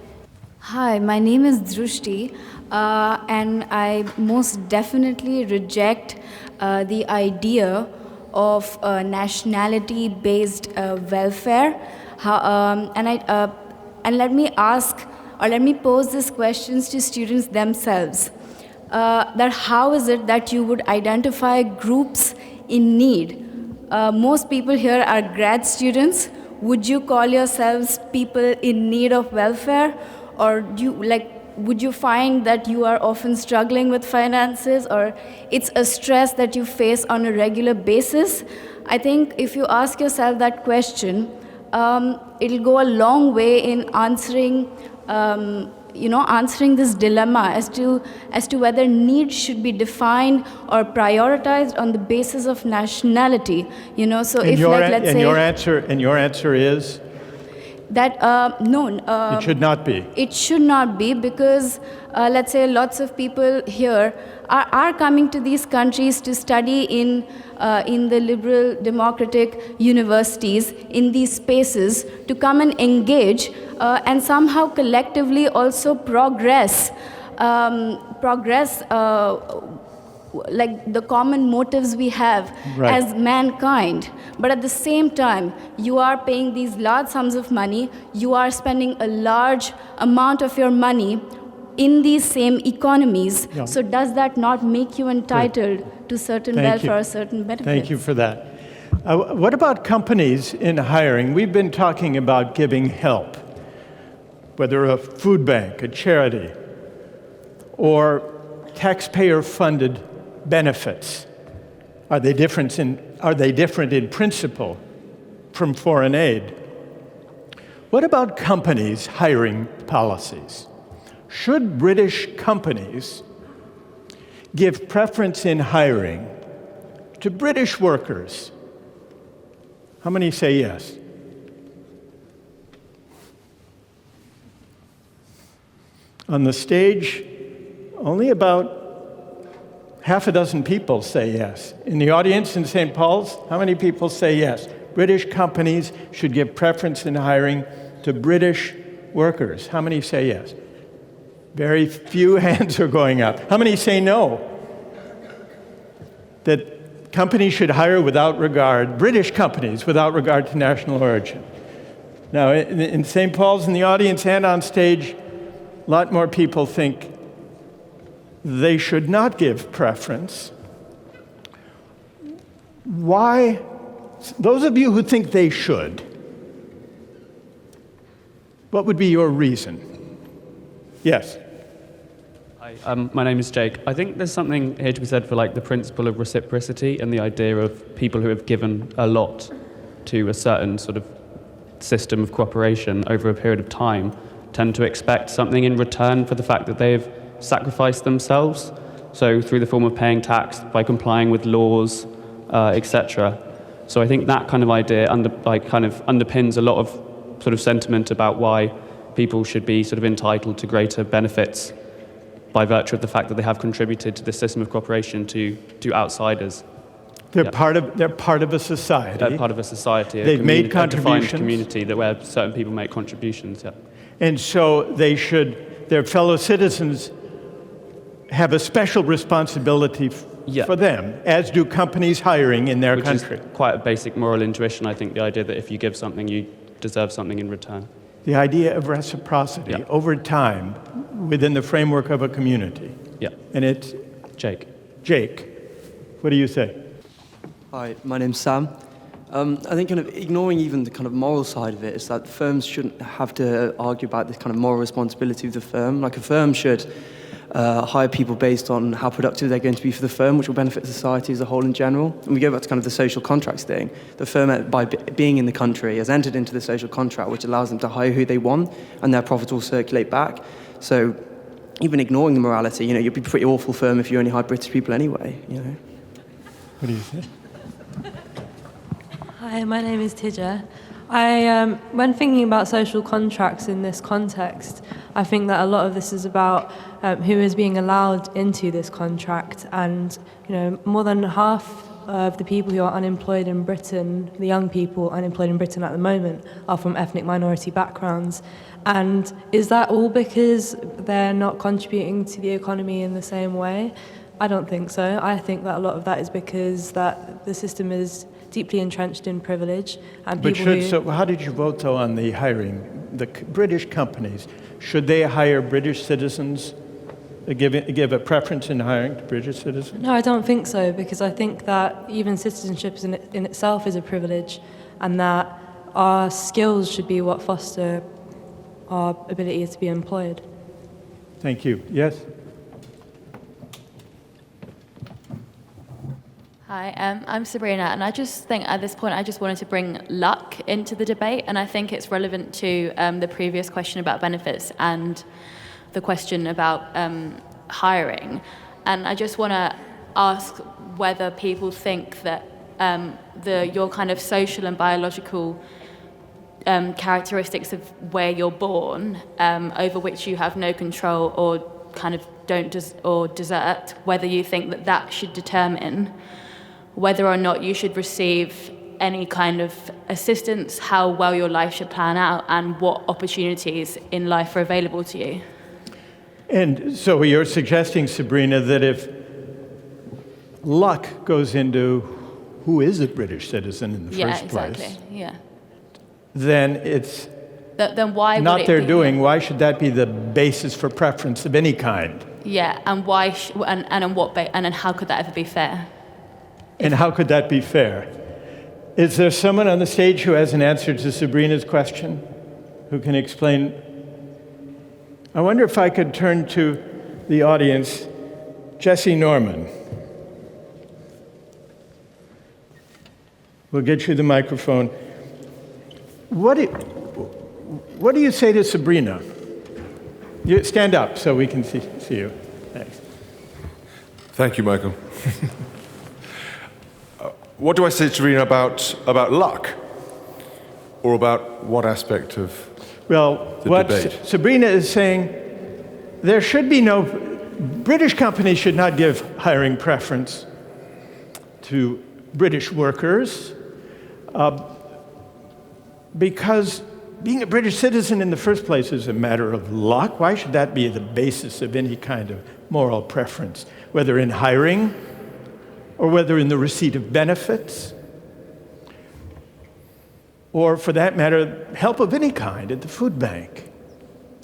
Hi, my name is Drushti, and I most definitely reject the idea of nationality-based welfare. And let me pose these questions to students themselves. That how is it that you would identify groups in need? Most people here are grad students. Would you call yourselves people in need of welfare? Or would you find that you are often struggling with finances, or it's a stress that you face on a regular basis? I think if you ask yourself that question, it'll go a long way in answering answering this dilemma as to whether need should be defined or prioritized on the basis of nationality. So if, let's say, your answer is that no, it should not be. It should not be, because let's say lots of people here are coming to these countries to study in the liberal democratic universities, in these spaces, to come and engage and somehow collectively also progress like the common motives we have as mankind. But at the same time, you are paying these large sums of money, you are spending a large amount of your money in these same economies. Yeah. So does that not make you entitled to certain welfare or certain benefits? Thank you for that. What about companies in hiring? We've been talking about giving help, whether a food bank, a charity, or taxpayer-funded benefits. Are they different in principle from foreign aid? What about companies' hiring policies? Should British companies give preference in hiring to British workers? How many say yes? On the stage, only about half a dozen people say yes. In the audience in St. Paul's, how many people say yes? British companies should give preference in hiring to British workers. How many say yes? Very few hands are going up. How many say no? That companies should hire without regard, British companies, without regard to national origin. Now, in St. Paul's, in the audience and on stage, a lot more people think they should not give preference. Why? Those of you who think they should, what would be your reason? Yes. Hi, my name is Jake. I think there's something here to be said for the principle of reciprocity and the idea of people who have given a lot to a certain sort of system of cooperation over a period of time tend to expect something in return for the fact that they've sacrificed themselves. So through the form of paying tax, by complying with laws, etc. So I think that kind of idea underpins a lot of sort of sentiment about why people should be sort of entitled to greater benefits by virtue of the fact that they have contributed to the system of cooperation to outsiders. They're part of a society. They're part of a society. They've made contributions. A defined community where certain people make contributions. Yeah. And so their fellow citizens have a special responsibility for them, as do companies hiring in their country. Which is quite a basic moral intuition, I think, the idea that if you give something, you deserve something in return. The idea of reciprocity over time within the framework of a community. Yeah. And it's Jake. Jake, what do you say? Hi, my name's Sam. I think kind of ignoring even the kind of moral side of it is that firms shouldn't have to argue about this kind of moral responsibility of the firm. Like a firm should hire people based on how productive they're going to be for the firm, which will benefit society as a whole in general. And we go back to kind of the social contracts thing. The firm, by being in the country, has entered into the social contract, which allows them to hire who they want, and their profits will circulate back. So even ignoring the morality, you'd be a pretty awful firm if you only hire British people anyway, What do you say? Hi, my name is Tidja. When thinking about social contracts in this context, I think that a lot of this is about who is being allowed into this contract, and more than half of the people who are unemployed in Britain, the young people unemployed in Britain at the moment, are from ethnic minority backgrounds. And is that all because they're not contributing to the economy in the same way? I don't think so. I think that a lot of that is because that the system is deeply entrenched in privilege, and people So how did you vote, though, on the hiring? The British companies, should they hire British citizens, give a preference in hiring to British citizens? No, I don't think so, because I think that even citizenship in itself is a privilege, and that our skills should be what foster our ability to be employed. Thank you. Yes? Hi, I'm Sabrina, and I just think at this point I just wanted to bring luck into the debate, and I think it's relevant to the previous question about benefits and the question about hiring. And I just want to ask whether people think that your kind of social and biological characteristics of where you're born, over which you have no control or kind of don't desert, whether you think that that should determine whether or not you should receive any kind of assistance, how well your life should plan out, and what opportunities in life are available to you. And so you're suggesting, Sabrina, that if luck goes into who is a British citizen in the first place, Yeah. then it's Then why would not it their be, doing. Why should that be the basis for preference of any kind? Yeah, and why and on what and then how could that ever be fair? And how could that be fair? Is there someone on the stage who has an answer to Sabrina's question, who can explain? I wonder if I could turn to the audience. Jesse Norman. We'll get you the microphone. What do you say to Sabrina? You stand up so we can see you. Thanks. Thank you, Michael. What do I say to Sabrina about luck? Or about what aspect of the debate? Sabrina is saying, there should be no... British companies should not give hiring preference to British workers because being a British citizen in the first place is a matter of luck. Why should that be the basis of any kind of moral preference, whether in hiring or whether in the receipt of benefits, or for that matter, help of any kind at the food bank?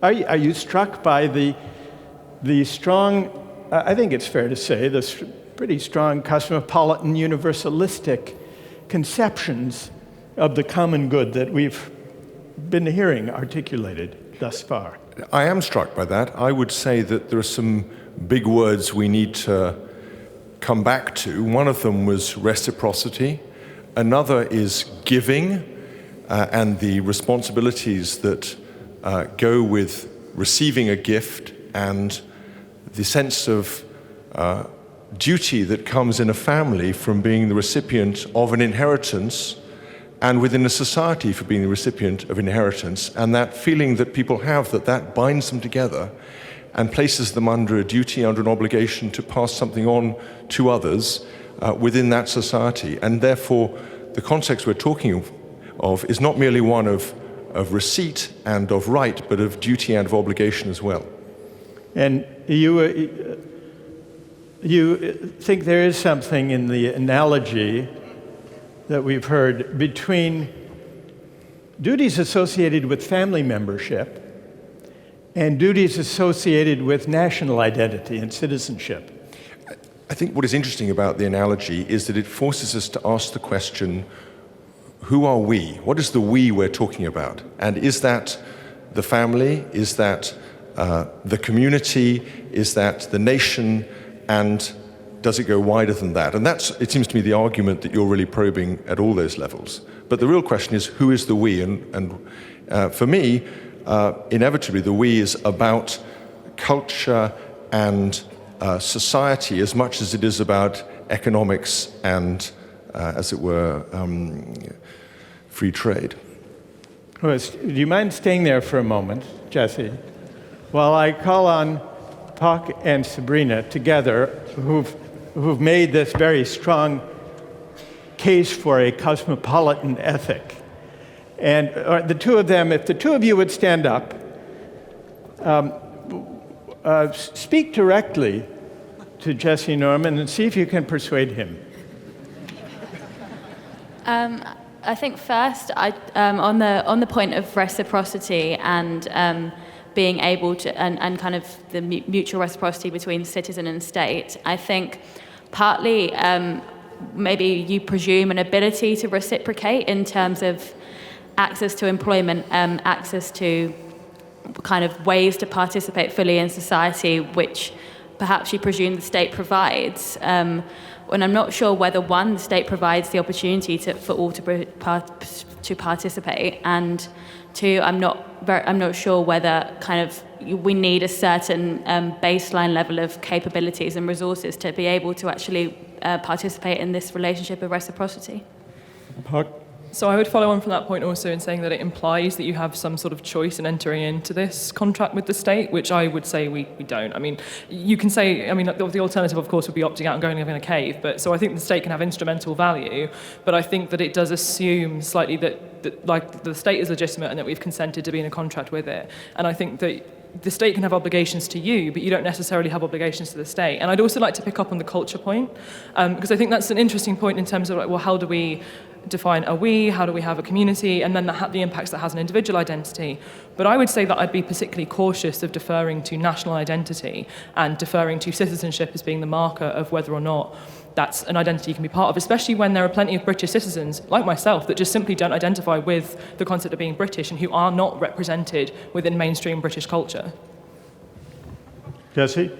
Are you struck by the strong, I think it's fair to say, the pretty strong cosmopolitan universalistic conceptions of the common good that we've been hearing articulated thus far? I am struck by that. I would say that there are some big words we need to come back to. One of them was reciprocity. Another is giving and the responsibilities that go with receiving a gift and the sense of duty that comes in a family from being the recipient of an inheritance and within a society for being the recipient of inheritance, and that feeling that people have that binds them together and places them under a duty, under an obligation to pass something on to others within that society. And therefore, the context we're talking of is not merely one of receipt and of right, but of duty and of obligation as well. And you think there is something in the analogy that we've heard between duties associated with family membership and duties associated with national identity and citizenship. I think what is interesting about the analogy is that it forces us to ask the question, who are we? What is the we we're talking about? And is that the family? Is that the community? Is that the nation? And does it go wider than that? And that's, it seems to me, the argument that you're really probing at all those levels. But the real question is, who is the we? And for me, inevitably, the we is about culture and society as much as it is about economics and, as it were, free trade. Do you mind staying there for a moment, Jesse, while I call on Pak and Sabrina together, who've made this very strong case for a cosmopolitan ethic. And the two of them, if the two of you would stand up, speak directly to Jesse Norman and see if you can persuade him. I think first, on the point of reciprocity and being able to, and kind of the mutual reciprocity between citizen and state, I think partly maybe you presume an ability to reciprocate in terms of access to employment, access to kind of ways to participate fully in society, which perhaps you presume the state provides. And I'm not sure whether, one, the state provides the opportunity for all to participate, and two, I'm not sure whether kind of we need a certain baseline level of capabilities and resources to be able to actually participate in this relationship of reciprocity. So I would follow on from that point also in saying that it implies that you have some sort of choice in entering into this contract with the state, which I would say we don't. I mean, you can say, I mean, the alternative, of course, would be opting out and going and live in a cave. But so I think the state can have instrumental value, but I think that it does assume slightly that like the state is legitimate and that we've consented to be in a contract with it. And I think that the state can have obligations to you, but you don't necessarily have obligations to the state. And I'd also like to pick up on the culture point, because I think that's an interesting point in terms of, like, well, how do we define a we, how do we have a community, and then the impacts that has on individual identity. But I would say that I'd be particularly cautious of deferring to national identity and deferring to citizenship as being the marker of whether or not that's an identity you can be part of, especially when there are plenty of British citizens, like myself, that just simply don't identify with the concept of being British and who are not represented within mainstream British culture. Jesse?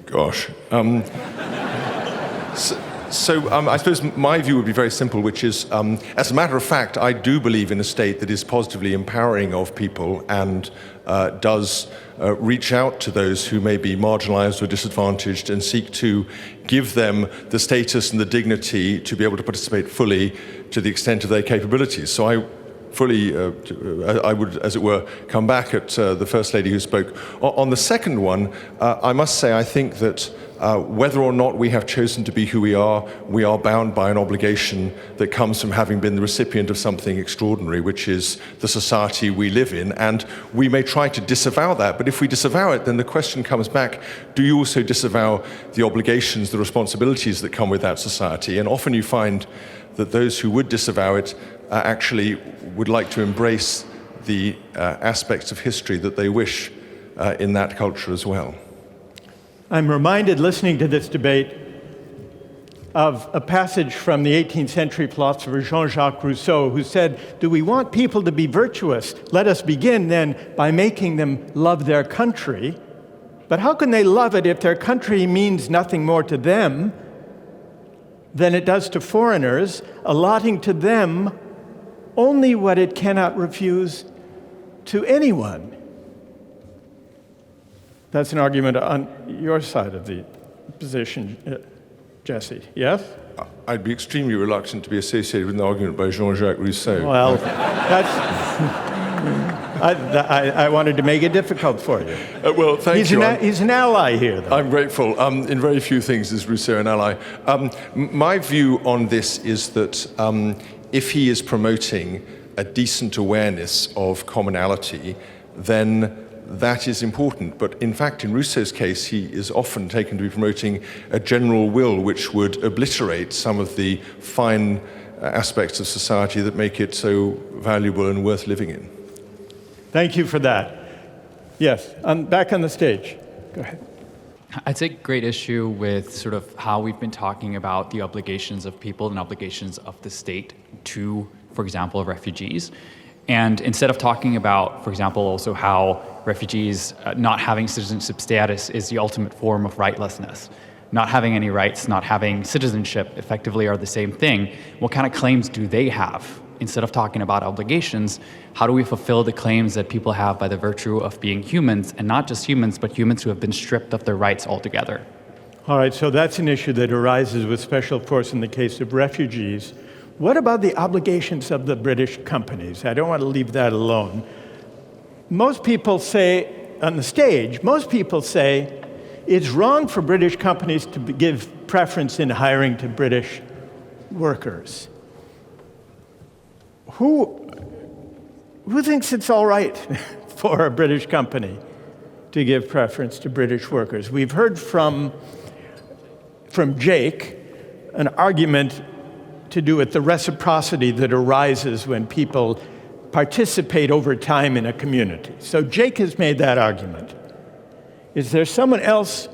Gosh. So I suppose my view would be very simple, which is, as a matter of fact, I do believe in a state that is positively empowering of people and does reach out to those who may be marginalized or disadvantaged and seek to give them the status and the dignity to be able to participate fully to the extent of their capabilities. So I fully, I would, as it were, come back at the First Lady who spoke. On the second one, I must say I think that whether or not we have chosen to be who we are bound by an obligation that comes from having been the recipient of something extraordinary, which is the society we live in. And we may try to disavow that, but if we disavow it, then the question comes back, do you also disavow the obligations, the responsibilities that come with that society? And often you find that those who would disavow it actually would like to embrace the aspects of history that they wish in that culture as well. I'm reminded, listening to this debate, of a passage from the 18th century philosopher Jean-Jacques Rousseau, who said, do we want people to be virtuous? Let us begin then by making them love their country. But how can they love it if their country means nothing more to them than it does to foreigners, allotting to them only what it cannot refuse to anyone? That's an argument on your side of the position, Jesse. Yes? I'd be extremely reluctant to be associated with an argument by Jean-Jacques Rousseau. Well, I wanted to make it difficult for you. Well, thank you. He's an ally here, though. I'm grateful. In very few things is Rousseau an ally. My view on this is that if he is promoting a decent awareness of commonality, then that is important. But in fact, in Rousseau's case, he is often taken to be promoting a general will which would obliterate some of the fine aspects of society that make it so valuable and worth living in. Thank you for that. Yes, back on the stage. Go ahead. I take great issue with sort of how we've been talking about the obligations of people and obligations of the state to, for example, refugees. And instead of talking about, for example, also how refugees not having citizenship status is the ultimate form of rightlessness, not having any rights, not having citizenship effectively are the same thing, what kind of claims do they have? Instead of talking about obligations, how do we fulfill the claims that people have by the virtue of being humans, and not just humans, but humans who have been stripped of their rights altogether? All right, so that's an issue that arises with special force in the case of refugees. What about the obligations of the British companies? I don't want to leave that alone. Most people say, on the stage, most people say it's wrong for British companies to give preference in hiring to British workers. Who thinks it's all right for a British company to give preference to British workers? We've heard from Jake an argument to do with the reciprocity that arises when people participate over time in a community. So Jake has made that argument. Is there someone else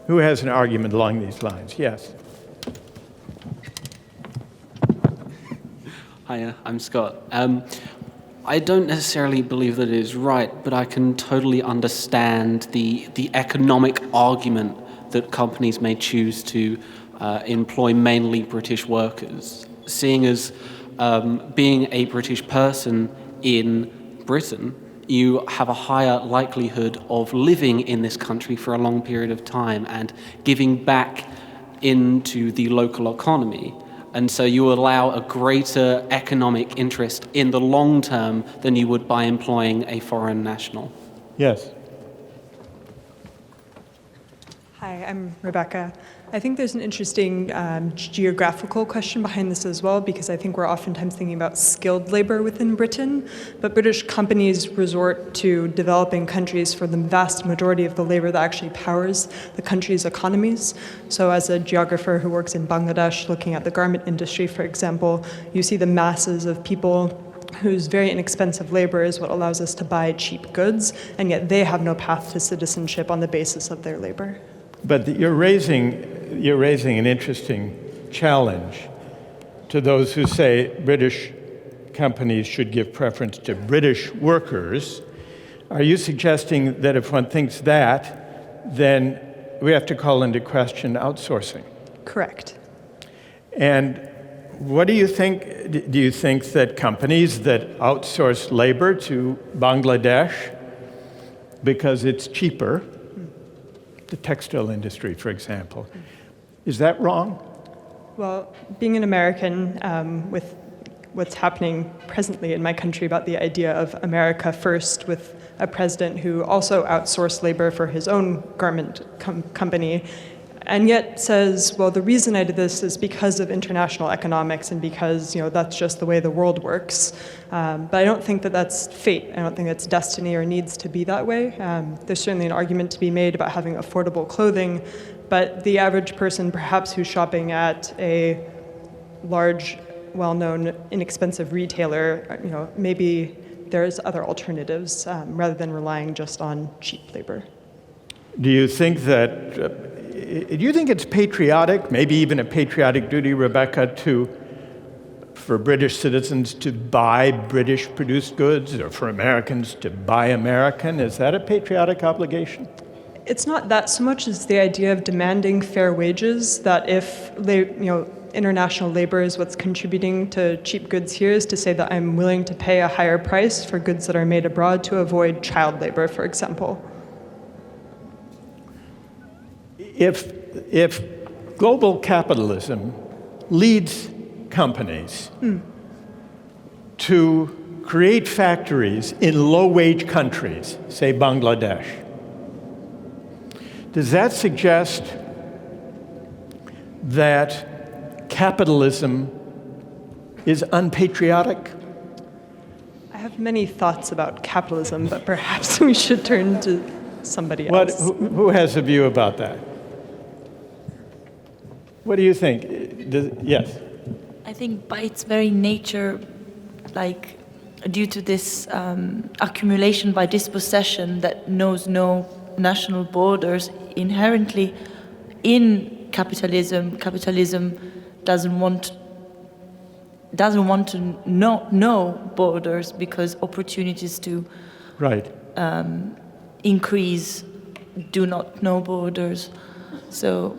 who has an argument along these lines? Yes. Hiya, I'm Scott. I don't necessarily believe that it is right, but I can totally understand the economic argument that companies may choose to employ mainly British workers, seeing as being a British person in Britain you have a higher likelihood of living in this country for a long period of time and giving back into the local economy. And so you allow a greater economic interest in the long term than you would by employing a foreign national. Yes. Hi, I'm Rebecca. I think there's an interesting geographical question behind this as well, because I think we're oftentimes thinking about skilled labor within Britain, but British companies resort to developing countries for the vast majority of the labor that actually powers the country's economies. So as a geographer who works in Bangladesh, looking at the garment industry, for example, you see the masses of people whose very inexpensive labor is what allows us to buy cheap goods, and yet they have no path to citizenship on the basis of their labor. But you're raising an interesting challenge to those who say British companies should give preference to British workers. Are you suggesting that if one thinks that, then we have to call into question outsourcing? Correct. And what do you think? Do you think that companies that outsource labor to Bangladesh because it's cheaper, the textile industry, for example, is that wrong? Well, being an American, with what's happening presently in my country about the idea of America first, with a president who also outsourced labor for his own garment company, and yet says, well, the reason I did this is because of international economics and because, that's just the way the world works. But I don't think that that's fate. I don't think that's destiny or needs to be that way. There's certainly an argument to be made about having affordable clothing, but the average person, perhaps who's shopping at a large, well-known, inexpensive retailer, maybe there's other alternatives rather than relying just on cheap labor. Do you think it's patriotic, maybe even a patriotic duty, Rebecca, for British citizens to buy British-produced goods, or for Americans to buy American? Is that a patriotic obligation? It's not that so much as the idea of demanding fair wages, that if international labor is what's contributing to cheap goods here, is to say that I'm willing to pay a higher price for goods that are made abroad to avoid child labor, for example. If global capitalism leads companies to create factories in low-wage countries, say Bangladesh, does that suggest that capitalism is unpatriotic? I have many thoughts about capitalism, but perhaps we should turn to somebody else. Who has a view about that? What do you think? Yes? I think by its very nature, due to this accumulation by dispossession that knows no national borders, inherently in capitalism doesn't want to know borders, because opportunities to increase do not know borders. So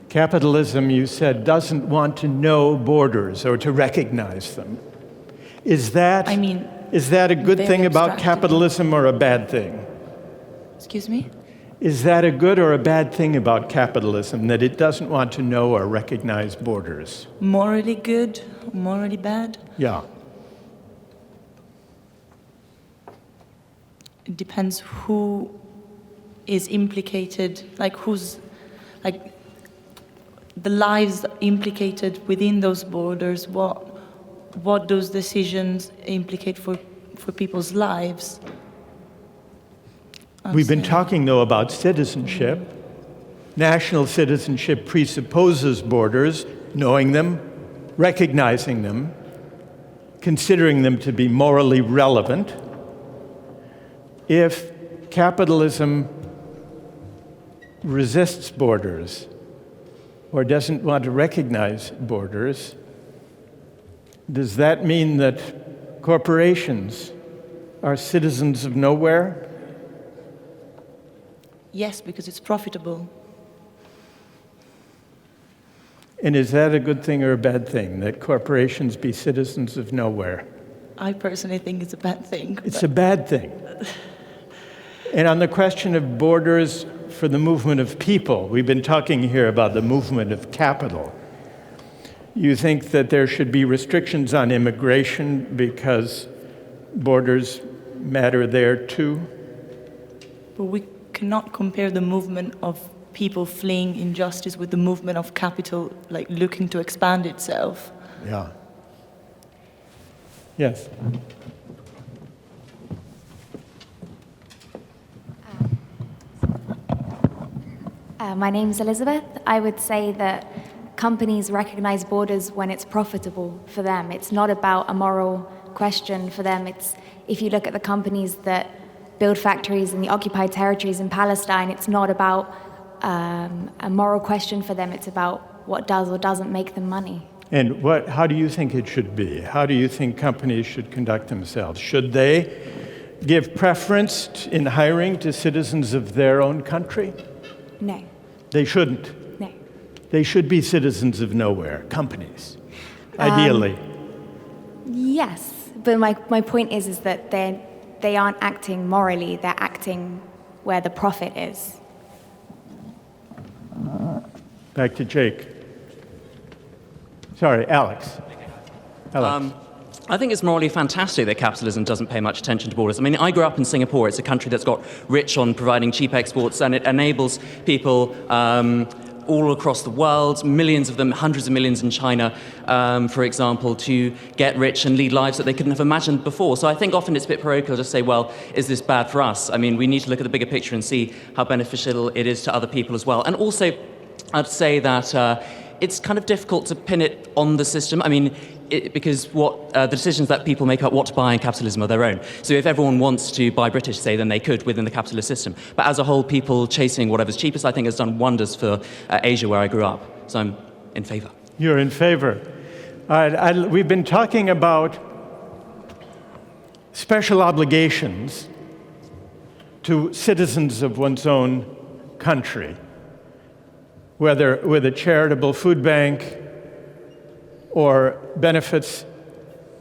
capitalism, you said, doesn't want to know borders or to recognize them. Is that a good thing about capitalism or a bad thing? Excuse me? Is that a good or a bad thing about capitalism, that it doesn't want to know or recognize borders? Morally good, morally bad? Yeah. It depends who is implicated, the lives implicated within those borders, what those decisions implicate for people's lives. We've been talking, though, about citizenship. National citizenship presupposes borders, knowing them, recognizing them, considering them to be morally relevant. If capitalism resists borders or doesn't want to recognize borders, does that mean that corporations are citizens of nowhere? Yes, because it's profitable. And is that a good thing or a bad thing, that corporations be citizens of nowhere? I personally think it's a bad thing. It's a bad thing. And on the question of borders for the movement of people, we've been talking here about the movement of capital. You think that there should be restrictions on immigration because borders matter there too? But we cannot compare the movement of people fleeing injustice with the movement of capital, like looking to expand itself. Yeah. Yes. My name's Elizabeth. I would say that companies recognize borders when it's profitable for them. It's not about a moral question for them. It's, if you look at the companies that build factories in the occupied territories in Palestine, it's not about a moral question for them. It's about what does or doesn't make them money. And how do you think it should be? How do you think companies should conduct themselves? Should they give preference in hiring to citizens of their own country? No. They shouldn't. No. They should be citizens of nowhere, companies, ideally. Yes, but my point is that they aren't acting morally, they're acting where the profit is. Back to Jake. Sorry, Alex. I think it's morally fantastic that capitalism doesn't pay much attention to borders. I mean, I grew up in Singapore. It's a country that's got rich on providing cheap exports, and it enables people all across the world, millions of them, hundreds of millions in China, for example, to get rich and lead lives that they couldn't have imagined before. So I think often it's a bit parochial to say, well, is this bad for us? I mean, we need to look at the bigger picture and see how beneficial it is to other people as well. And also, I'd say that it's kind of difficult to pin it on the system. I mean, because the decisions that people make about what to buy in capitalism are their own. So if everyone wants to buy British, say, then they could within the capitalist system. But as a whole, people chasing whatever's cheapest, I think, has done wonders for Asia, where I grew up. So I'm in favor. You're in favor. We've been talking about special obligations to citizens of one's own country, whether with a charitable food bank or benefits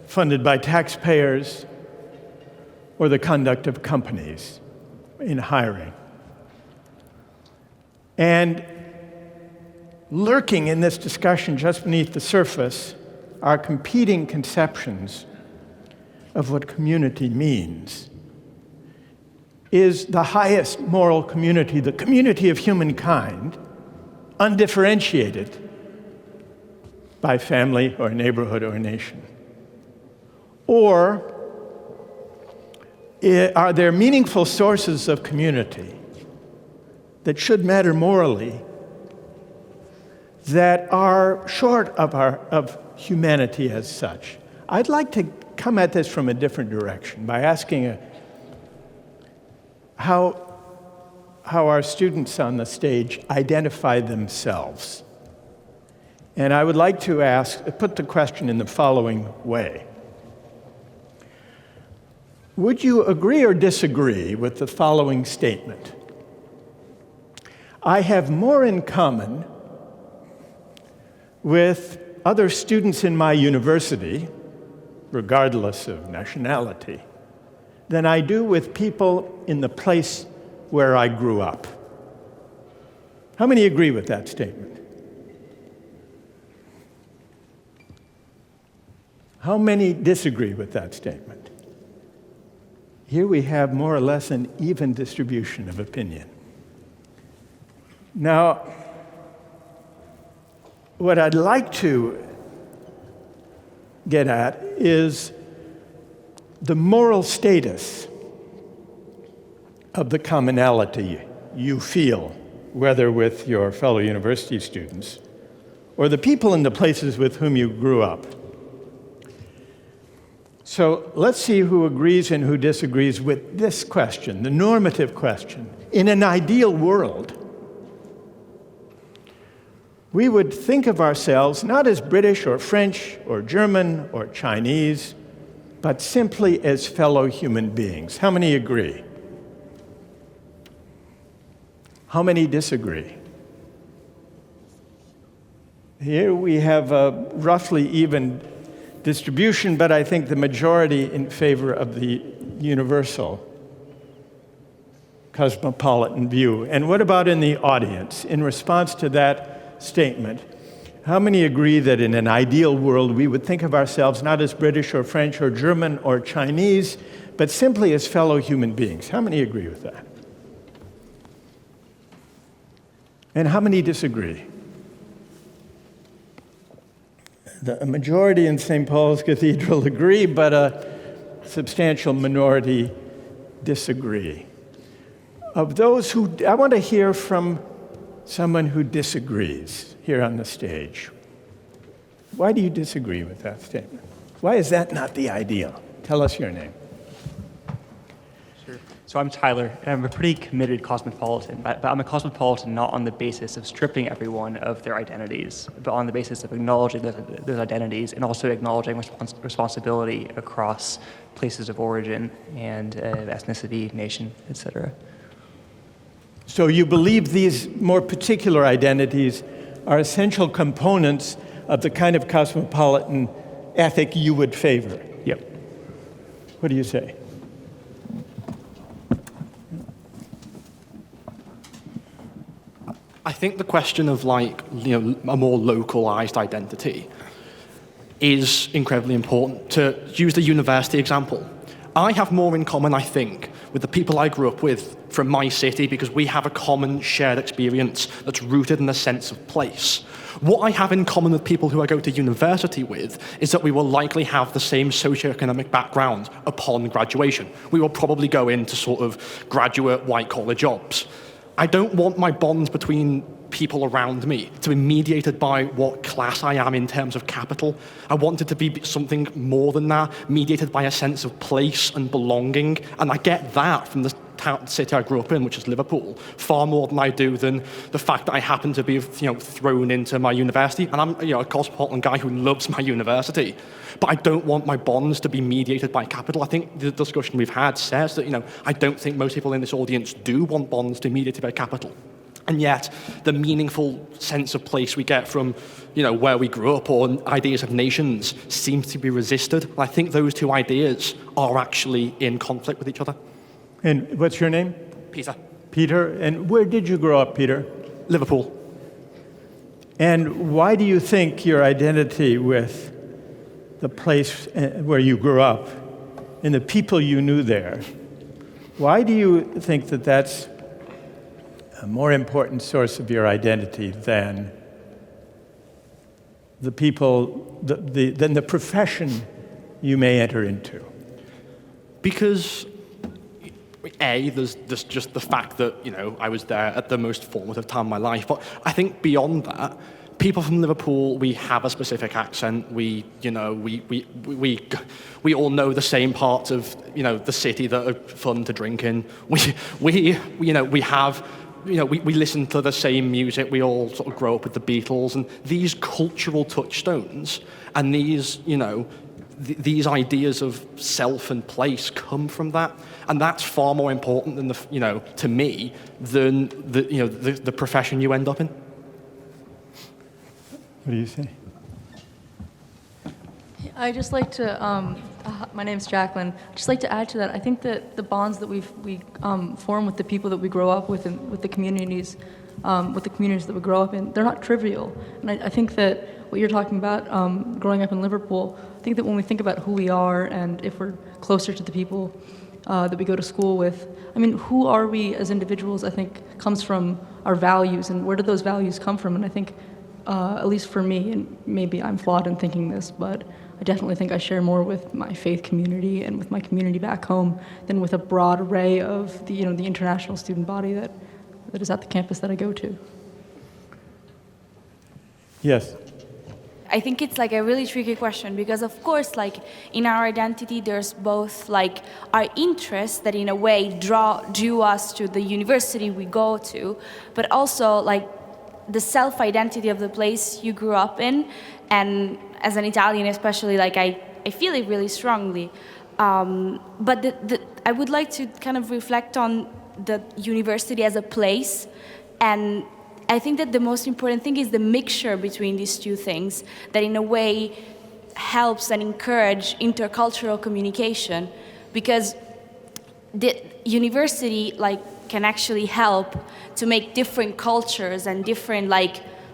funded by taxpayers, or the conduct of companies in hiring. And lurking in this discussion just beneath the surface are competing conceptions of what community means. Is the highest moral community the community of humankind, undifferentiated by family or neighborhood or nation? Or are there meaningful sources of community that should matter morally that are short of humanity as such? I'd like to come at this from a different direction by asking how our students on the stage identify themselves. And I would like to put the question in the following way. Would you agree or disagree with the following statement? I have more in common with other students in my university, regardless of nationality, than I do with people in the place where I grew up. How many agree with that statement? How many disagree with that statement? Here we have more or less an even distribution of opinion. Now, what I'd like to get at is the moral status of the commonality you feel, whether with your fellow university students or the people in the places with whom you grew up. So let's see who agrees and who disagrees with this question, the normative question. In an ideal world, we would think of ourselves not as British or French or German or Chinese, but simply as fellow human beings. How many agree? How many disagree? Here we have a roughly even distribution, but I think the majority in favor of the universal cosmopolitan view. And what about in the audience? In response to that statement, how many agree that in an ideal world we would think of ourselves not as British or French or German or Chinese, but simply as fellow human beings? How many agree with that? And how many disagree? The majority in St. Paul's Cathedral agree, but a substantial minority disagree. Of those who, I want to hear from someone who disagrees here on the stage. Why do you disagree with that statement? Why is that not the ideal? Tell us your name. Sure. So I'm Tyler, and I'm a pretty committed cosmopolitan, but I'm a cosmopolitan not on the basis of stripping everyone of their identities, but on the basis of acknowledging those identities and also acknowledging responsibility across places of origin and ethnicity, nation, etc. So you believe these more particular identities are essential components of the kind of cosmopolitan ethic you would favor? Yep. What do you say? I think the question of a more localized identity is incredibly important. To use the university example, I have more in common, I think, with the people I grew up with from my city because we have a common shared experience that's rooted in a sense of place. What I have in common with people who I go to university with is that we will likely have the same socioeconomic background upon graduation. We will probably go into sort of graduate white-collar jobs. I don't want my bonds between people around me to be mediated by what class I am in terms of capital. I want it to be something more than that, mediated by a sense of place and belonging. And I get that from the city I grew up in, which is Liverpool, far more than I do than the fact that I happen to be thrown into my university. And I'm a cosmopolitan guy who loves my university. But I don't want my bonds to be mediated by capital. I think the discussion we've had says that I don't think most people in this audience do want bonds to be mediated by capital. And yet, the meaningful sense of place we get from, where we grew up or ideas of nations seems to be resisted. I think those two ideas are actually in conflict with each other. And what's your name? Peter. Peter. And where did you grow up, Peter? Liverpool. And why do you think your identity with the place where you grew up and the people you knew there, why do you think that that's a more important source of your identity than the people, than the profession you may enter into? Because there's just the fact that, I was there at the most formative time of my life. But I think beyond that, people from Liverpool, we have a specific accent. We all know the same parts of, the city that are fun to drink in. We listen to the same music. We all sort of grow up with the Beatles, and these cultural touchstones and these, these ideas of self and place come from that, and that's far more important than to me than the profession you end up in. What do you say? I just like to. My name's Jacqueline. I'd just like to add to that. I think that the bonds that we form with the people that we grow up with and with the communities that we grow up in, they're not trivial. And I think that what you're talking about, growing up in Liverpool, I think that when we think about who we are and if we're closer to the people that we go to school with, who are we as individuals? I think comes from our values, and where do those values come from? And I think, at least for me, and maybe I'm flawed in thinking this, but I definitely think I share more with my faith community and with my community back home than with a broad array of the international student body that is at the campus that I go to. Yes. I think it's a really tricky question because, of course, in our identity, there's both our interests that in a way drew us to the university we go to, but also the self-identity of the place you grew up in. And as an Italian especially, I feel it really strongly. But I would like to kind of reflect on the university as a place, and I think that the most important thing is the mixture between these two things, that in a way helps and encourage intercultural communication, because the university can actually help to make different cultures and different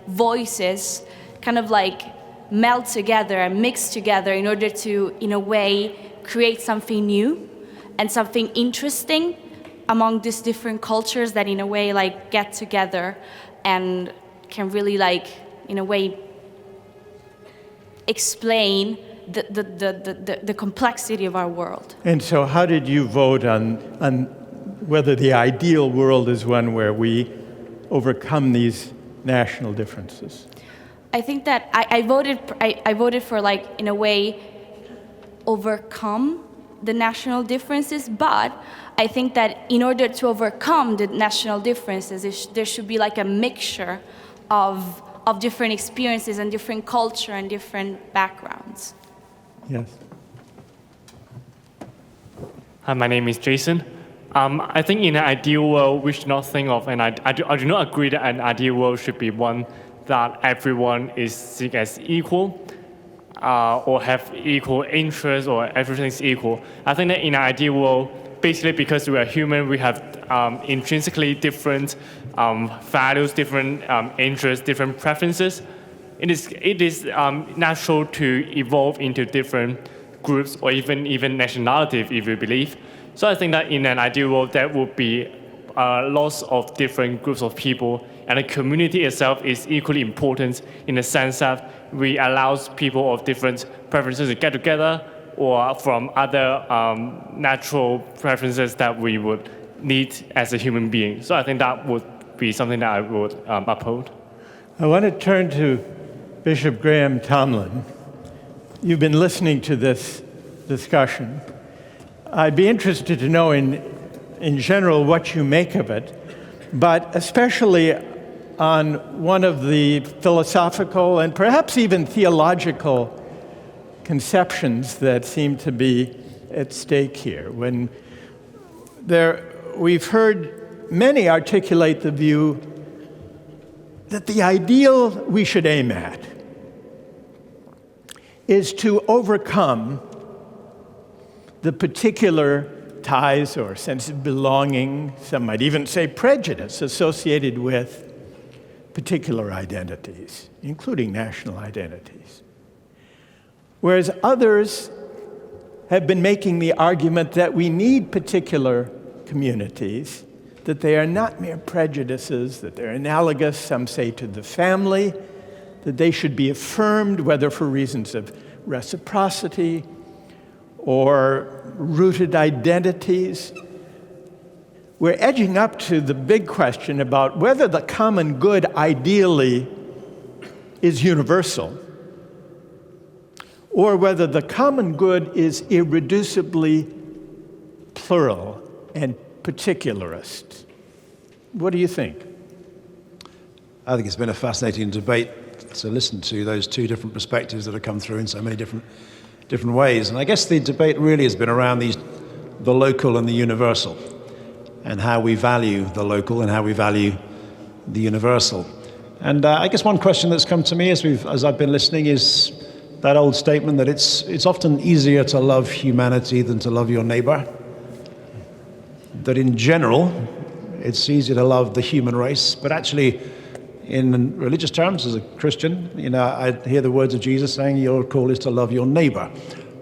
voices kind of melt together and mix together in order to, in a way, create something new and something interesting among these different cultures that, in a way, get together and can really, in a way, explain the complexity of our world. And so how did you vote on whether the ideal world is one where we overcome these national differences? I think that I voted for, in a way, overcome the national differences, but I think that in order to overcome the national differences, there should be a mixture of different experiences and different culture and different backgrounds. Yes. Hi, my name is Jason. I think in an ideal world, we should not think of, and I do not agree that an ideal world should be one that everyone is seen as equal or have equal interests or everything is equal. I think that in an ideal world, basically because we are human, we have intrinsically different values, different interests, different preferences. It is natural to evolve into different groups or even nationality, if you believe. So I think that in an ideal world, there would be lots of different groups of people, and the community itself is equally important in the sense that we allow people of different preferences to get together, or from other natural preferences that we would need as a human being. So I think that would be something that I would uphold. I want to turn to Bishop Graham Tomlin. You've been listening to this discussion. I'd be interested to know in general what you make of it, but especially on one of the philosophical and perhaps even theological conceptions that seem to be at stake here. We've heard many articulate the view that the ideal we should aim at is to overcome the particular ties or sense of belonging, some might even say prejudice, associated with particular identities, including national identities. Whereas others have been making the argument that we need particular communities, that they are not mere prejudices, that they're analogous, some say, to the family, that they should be affirmed, whether for reasons of reciprocity or rooted identities. We're edging up to the big question about whether the common good ideally is universal, or whether the common good is irreducibly plural and particularist. What do you think? I think it's been a fascinating debate to listen to those two different perspectives that have come through in so many different ways. And I guess the debate really has been around the local and the universal, and how we value the local and how we value the universal. And I guess one question that's come to me as I've been listening is that old statement that it's often easier to love humanity than to love your neighbor. That in general, it's easier to love the human race, but actually, in religious terms, as a Christian, I hear the words of Jesus saying your call is to love your neighbor.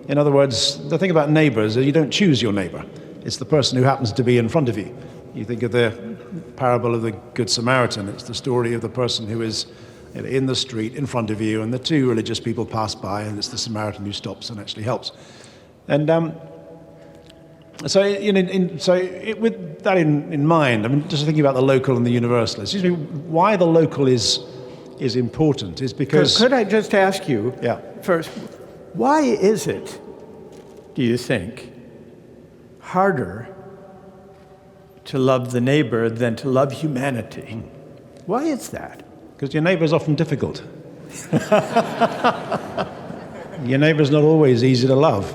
In other words, the thing about neighbors is you don't choose your neighbor. It's the person who happens to be in front of you. You think of the parable of the Good Samaritan. It's the story of the person who is in the street in front of you, and the two religious people pass by, and it's the Samaritan who stops and actually helps. And with that in mind, I mean, just thinking about the local and the universal, excuse me, why the local is important is because... Could I just ask you, first, why is it, do you think, harder to love the neighbor than to love humanity? Why is that? Because your neighbor is often difficult. Your neighbor is not always easy to love.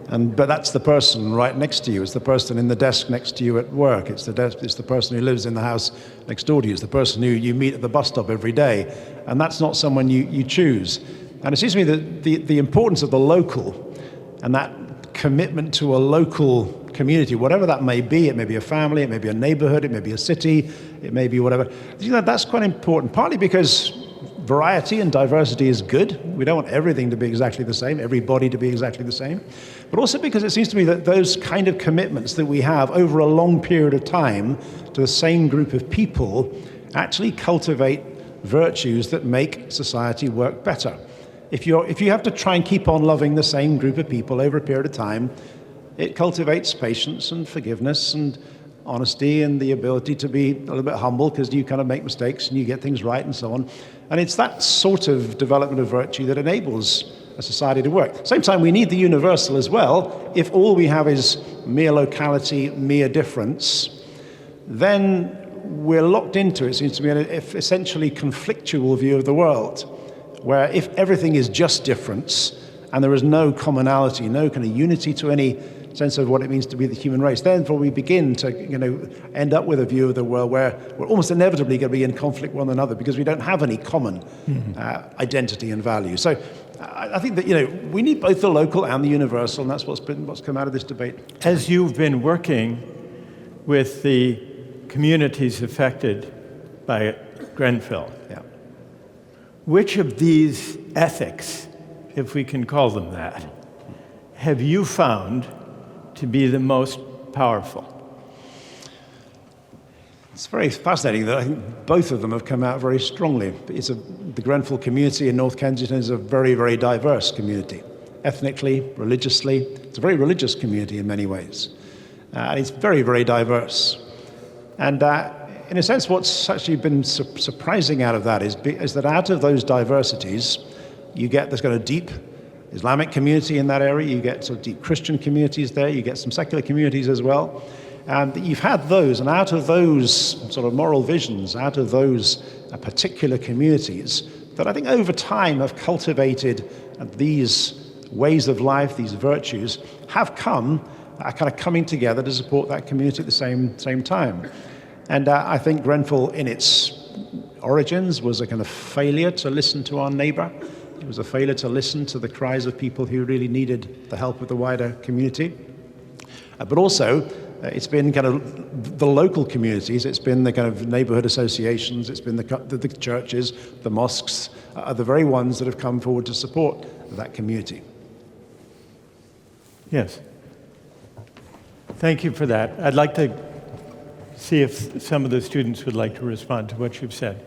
But that's the person right next to you. It's the person in the desk next to you at work. It's the person who lives in the house next door to you. It's the person who you meet at the bus stop every day. And that's not someone you choose. And it seems to me that the importance of the local and that commitment to a local community, whatever that may be, it may be a family, it may be a neighborhood, it may be a city, it may be whatever, that's quite important, partly because variety and diversity is good. We don't want everything to be exactly the same, everybody to be exactly the same, but also because it seems to me that those kind of commitments that we have over a long period of time to the same group of people actually cultivate virtues that make society work better. If you have to try and keep on loving the same group of people over a period of time, it cultivates patience and forgiveness and honesty and the ability to be a little bit humble because you kind of make mistakes and you get things right and so on. And it's that sort of development of virtue that enables a society to work. At the same time, we need the universal as well. If all we have is mere locality, mere difference, then we're locked into, it seems to me, an essentially conflictual view of the world, where if everything is just difference and there is no commonality, no kind of unity to any sense of what it means to be the human race, then we begin to end up with a view of the world where we're almost inevitably going to be in conflict with one another because we don't have any common identity and value. So I think that we need both the local and the universal, and that's what's come out of this debate. As you've been working with the communities affected by Grenfell, which of these ethics, if we can call them that, have you found to be the most powerful? It's very fascinating that I think both of them have come out very strongly. The Grenfell community in North Kensington is a very, very diverse community, ethnically, religiously. It's a very religious community in many ways. And it's very, very diverse. And in a sense, what's actually been surprising out of that is that out of those diversities, you get this kind of deep Islamic community in that area, you get sort of deep Christian communities there, you get some secular communities as well. And you've had those, and out of those sort of moral visions, out of those particular communities, that I think over time have cultivated these ways of life, these virtues, have come kind of coming together to support that community at the same time. And I think Grenfell, in its origins, was a kind of failure to listen to our neighbor. It was a failure to listen to the cries of people who really needed the help of the wider community. But also, it's been kind of the local communities, it's been the kind of neighborhood associations, it's been the churches, the mosques, are the very ones that have come forward to support that community. Yes. Thank you for that. I'd like to see if some of the students would like to respond to what you've said.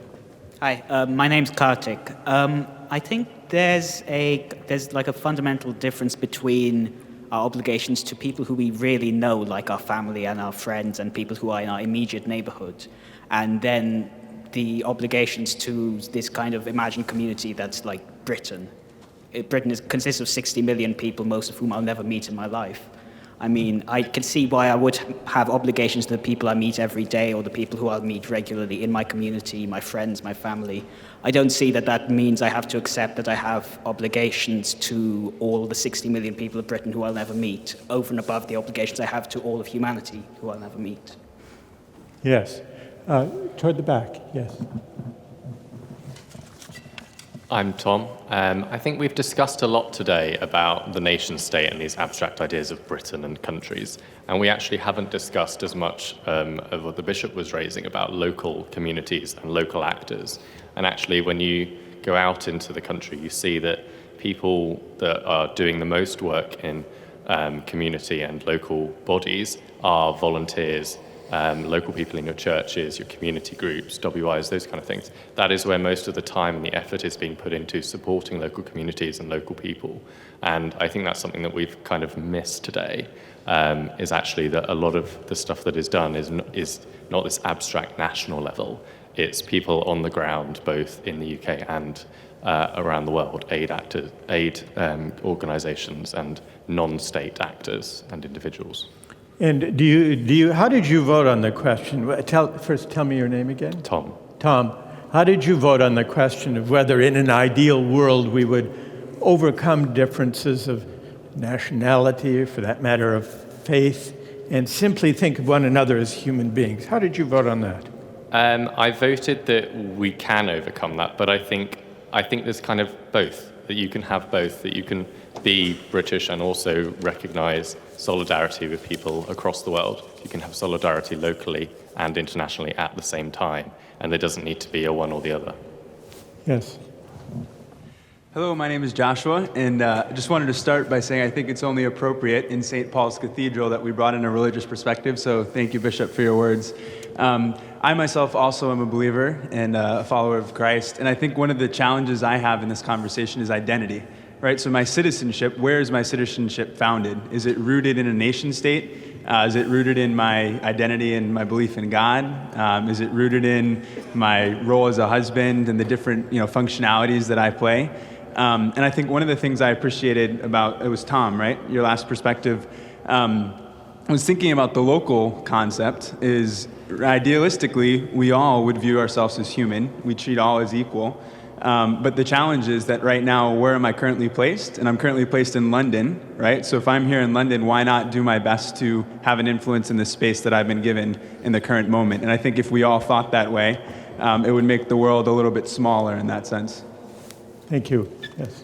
Hi, my name's Kartik. I think there's like a fundamental difference between our obligations to people who we really know, like our family and our friends and people who are in our immediate neighborhood, and then the obligations to this kind of imagined community that's like Britain. Britain consists of 60 million people, most of whom I'll never meet in my life. I mean, I can see why I would have obligations to the people I meet every day or the people who I'll meet regularly in my community, my friends, my family. I don't see that means I have to accept that I have obligations to all the 60 million people of Britain who I'll never meet, over and above the obligations I have to all of humanity who I'll never meet. Yes. Toward the back, yes. I'm Tom. I think we've discussed a lot today about the nation state and these abstract ideas of Britain and countries, and we actually haven't discussed as much of what the bishop was raising about local communities and local actors. And actually, when you go out into the country, you see that people that are doing the most work in community and local bodies are volunteers, local people in your churches, your community groups, WIs, those kind of things. That is where most of the time and the effort is being put into supporting local communities and local people. And I think that's something that we've kind of missed today, is actually that a lot of the stuff that is done is not this abstract national level. It's people on the ground, both in the UK and around the world, aid organizations and non-state actors and individuals. And how did you vote on the question? First, tell me your name again. Tom. Tom, how did you vote on the question of whether in an ideal world we would overcome differences of nationality, or for that matter of faith, and simply think of one another as human beings? How did you vote on that? I voted that we can overcome that, but I think there's kind of both that you can have both, that you can be British and also recognize solidarity with people across the world. You can have solidarity locally and internationally at the same time, and there doesn't need to be a one or the other. Yes. Hello, my name is Joshua, and I just wanted to start by saying I think it's only appropriate in St. Paul's Cathedral that we brought in a religious perspective, so thank you, Bishop, for your words. I myself also am a believer and a follower of Christ, and I think one of the challenges I have in this conversation is identity, right? So my citizenship, where is my citizenship founded? Is it rooted in a nation state? Is it rooted in my identity and my belief in God? Is it rooted in my role as a husband and the different functionalities that I play? And I think one of the things I appreciated about, it was Tom, right? Your last perspective, was thinking about the local concept is idealistically, we all would view ourselves as human. We treat all as equal. But the challenge is that right now, where am I currently placed? And I'm currently placed in London, right? So if I'm here in London, why not do my best to have an influence in the space that I've been given in the current moment? And I think if we all thought that way, it would make the world a little bit smaller in that sense. Thank you. Yes.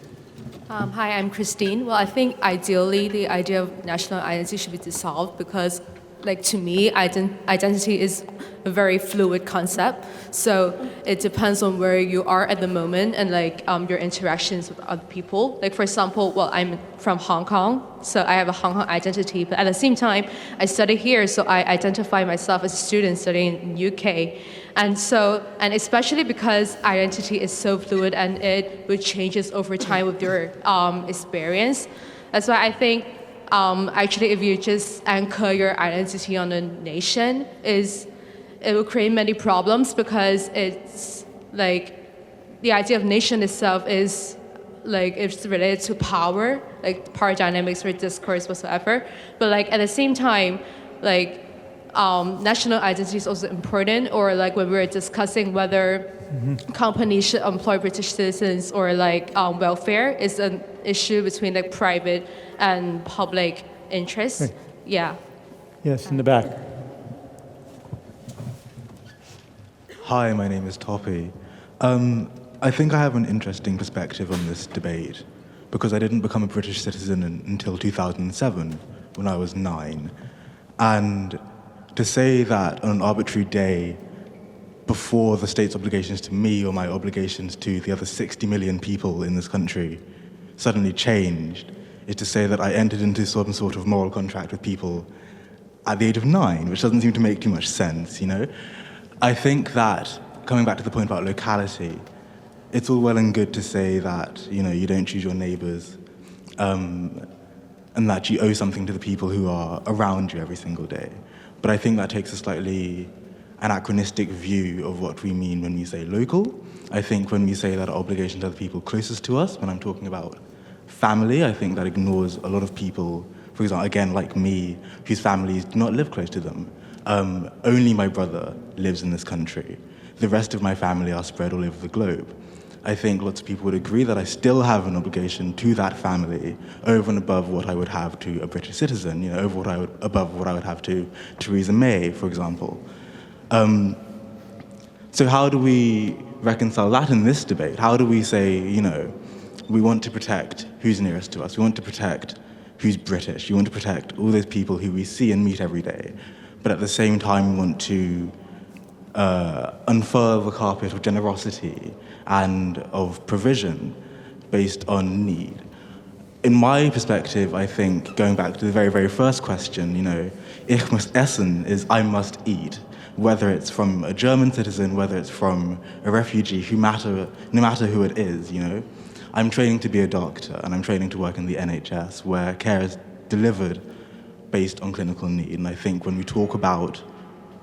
Hi, I'm Christine. Well, I think ideally the idea of national identity should be dissolved because, to me, identity is a very fluid concept. So it depends on where you are at the moment and your interactions with other people. For example, I'm from Hong Kong, so I have a Hong Kong identity. But at the same time, I study here, so I identify myself as a student studying in the UK. And especially because identity is so fluid and it changes over time with your experience. That's why I think actually if you just anchor your identity on a nation, it will create many problems because it's the idea of nation itself is it's related to power, power dynamics or discourse whatsoever. But at the same time, national identity is also important, or when we were discussing whether companies should employ British citizens or welfare is an issue between private and public interests. Right. Yeah. Yes, in the back. Hi, my name is Toppy. I think I have an interesting perspective on this debate because I didn't become a British citizen until 2007 when I was 9. And to say that on an arbitrary day before the state's obligations to me or my obligations to the other 60 million people in this country suddenly changed is to say that I entered into some sort of moral contract with people at the age of 9, which doesn't seem to make too much sense, I think that, coming back to the point about locality, it's all well and good to say that, you don't choose your neighbors, and that you owe something to the people who are around you every single day. But I think that takes a slightly anachronistic view of what we mean when we say local. I think when we say that our obligations are the people closest to us, when I'm talking about family, I think that ignores a lot of people, for example, again, like me, whose families do not live close to them. Only my brother lives in this country. The rest of my family are spread all over the globe. I think lots of people would agree that I still have an obligation to that family over and above what I would have to a British citizen, above what I would have to Theresa May, for example. So how do we reconcile that in this debate? How do we say, we want to protect who's nearest to us, we want to protect who's British, we want to protect all those people who we see and meet every day, but at the same time we want to unfurl the carpet of generosity and of provision based on need. In my perspective, I think, going back to the very, very first question, ich muss essen is I must eat, whether it's from a German citizen, whether it's from a refugee, no matter who it is, I'm training to be a doctor and I'm training to work in the NHS where care is delivered based on clinical need. And I think when we talk about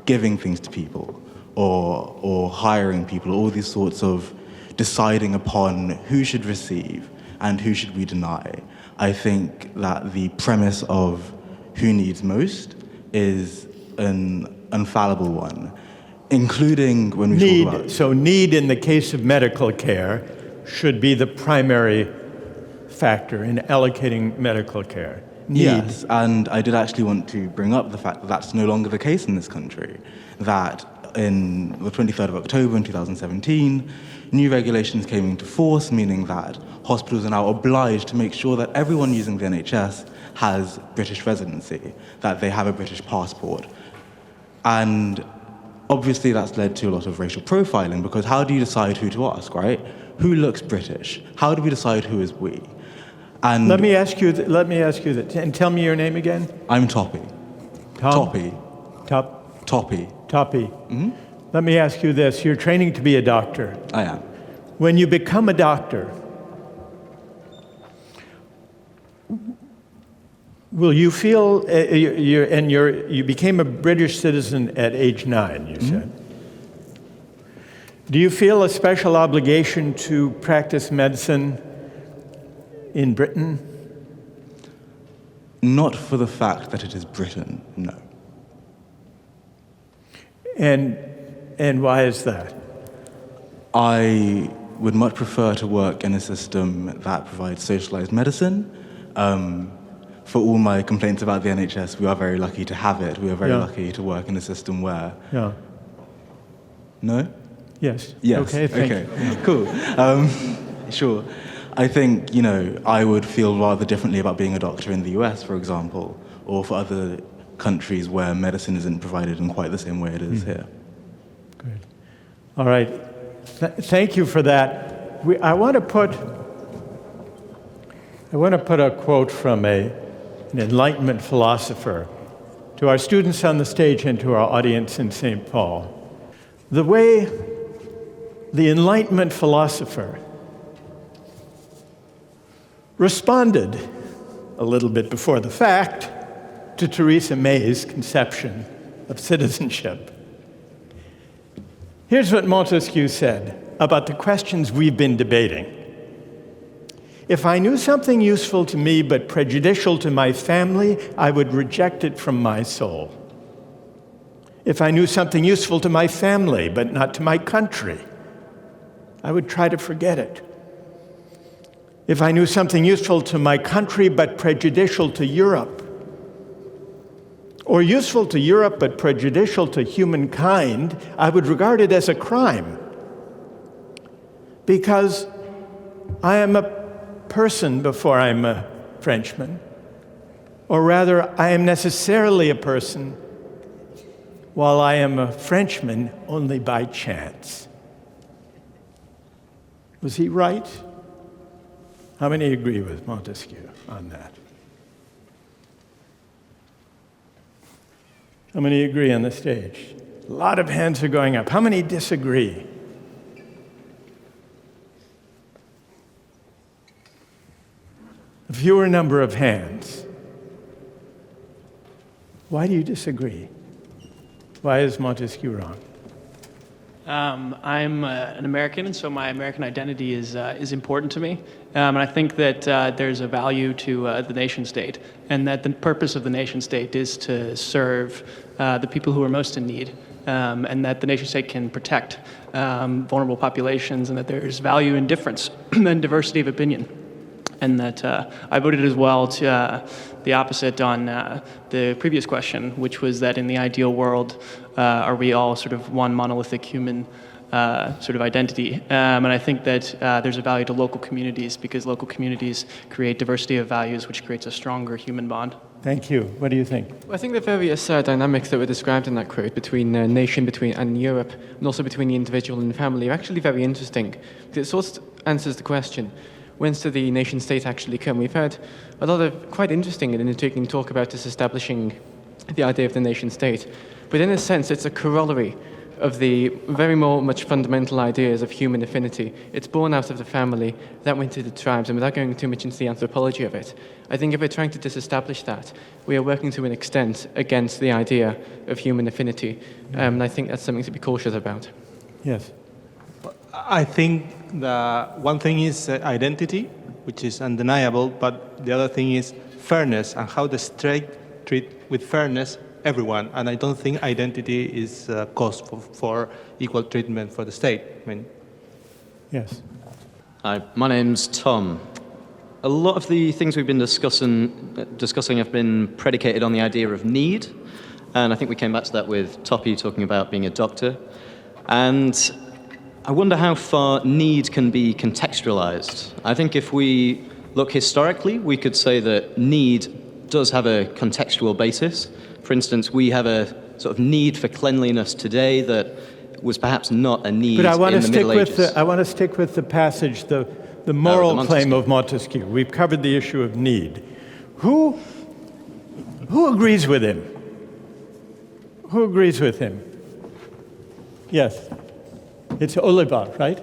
giving things to people or hiring people, all these sorts of deciding upon who should receive and who should we deny, I think that the premise of who needs most is an infallible one, including when we talk about... So need in the case of medical care should be the primary factor in allocating medical care. Need. Yes, and I did actually want to bring up the fact that that's no longer the case in this country, that in the 23rd of October in 2017, new regulations came into force, meaning that hospitals are now obliged to make sure that everyone using the NHS has British residency, that they have a British passport. And obviously that's led to a lot of racial profiling, because how do you decide who to ask, right? Who looks British? How do we decide who is we? And let me ask you that, and tell me your name again. I'm Toppy. Toppy. Toppy. Mm-hmm. Let me ask you this. You're training to be a doctor. I am. When you become a doctor, will you feel, you became a British citizen at age 9, you said. Do you feel a special obligation to practice medicine in Britain? Not for the fact that it is Britain, no. And why is that? I would much prefer to work in a system that provides socialized medicine. For all my complaints about the NHS, we are very lucky to have it. We are very lucky to work in a system where... Yeah. No? Yes. Yes. Okay, thank you. Cool. Sure. I think, I would feel rather differently about being a doctor in the US, for example, or for other countries where medicine isn't provided in quite the same way it is here. Good. All right. Thank you for that. I want to put a quote from an Enlightenment philosopher to our students on the stage and to our audience in St. Paul. The way the Enlightenment philosopher responded a little bit before the fact to Theresa May's conception of citizenship. Here's what Montesquieu said about the questions we've been debating. If I knew something useful to me but prejudicial to my family, I would reject it from my soul. If I knew something useful to my family but not to my country, I would try to forget it. If I knew something useful to my country but prejudicial to Europe, or useful to Europe but prejudicial to humankind, I would regard it as a crime. Because I am a person before I'm a Frenchman, or rather, I am necessarily a person while I am a Frenchman only by chance. Was he right? How many agree with Montesquieu on that? How many agree on the stage? A lot of hands are going up. How many disagree? A fewer number of hands. Why do you disagree? Why is Montesquieu wrong? I'm an American, and so my American identity is important to me. And I think that there's a value to the nation state, and that the purpose of the nation state is to serve the people who are most in need, and that the nation state can protect vulnerable populations, and that there's value in difference and diversity of opinion. And that I voted as well to the opposite on the previous question, which was that in the ideal world, are we all sort of one monolithic human sort of identity? And I think that there's a value to local communities, because local communities create diversity of values, which creates a stronger human bond. Thank you. What do you think? Well, I think the various dynamics that were described in that quote between nation and Europe, and also between the individual and the family, are actually very interesting. It sort of answers the question, whence did the nation state actually come? We've heard a lot of quite interesting and intriguing talk about this establishing the idea of the nation state. But in a sense, it's a corollary of the very much fundamental ideas of human affinity. It's born out of the family, that went to the tribes, and without going too much into the anthropology of it, I think if we're trying to disestablish that, we are working to an extent against the idea of human affinity. And I think that's something to be cautious about. Yes. I think the one thing is identity, which is undeniable, but the other thing is fairness and how the state treat with fairness everyone. And I don't think identity is a cause for equal treatment for the state. I mean, yes. Hi, my name's Tom. A lot of the things we've been discussing have been predicated on the idea of need. And I think we came back to that with Toppy talking about being a doctor. And I wonder how far need can be contextualized. I think if we look historically, we could say that need does have a contextual basis. For instance, we have a sort of need for cleanliness today that was perhaps not a need But I want in to the stick Middle with Ages. I want to stick with the passage, the moral claim of Montesquieu. We've covered the issue of need. Who agrees with him? Who agrees with him? Yes, it's Oliver, right?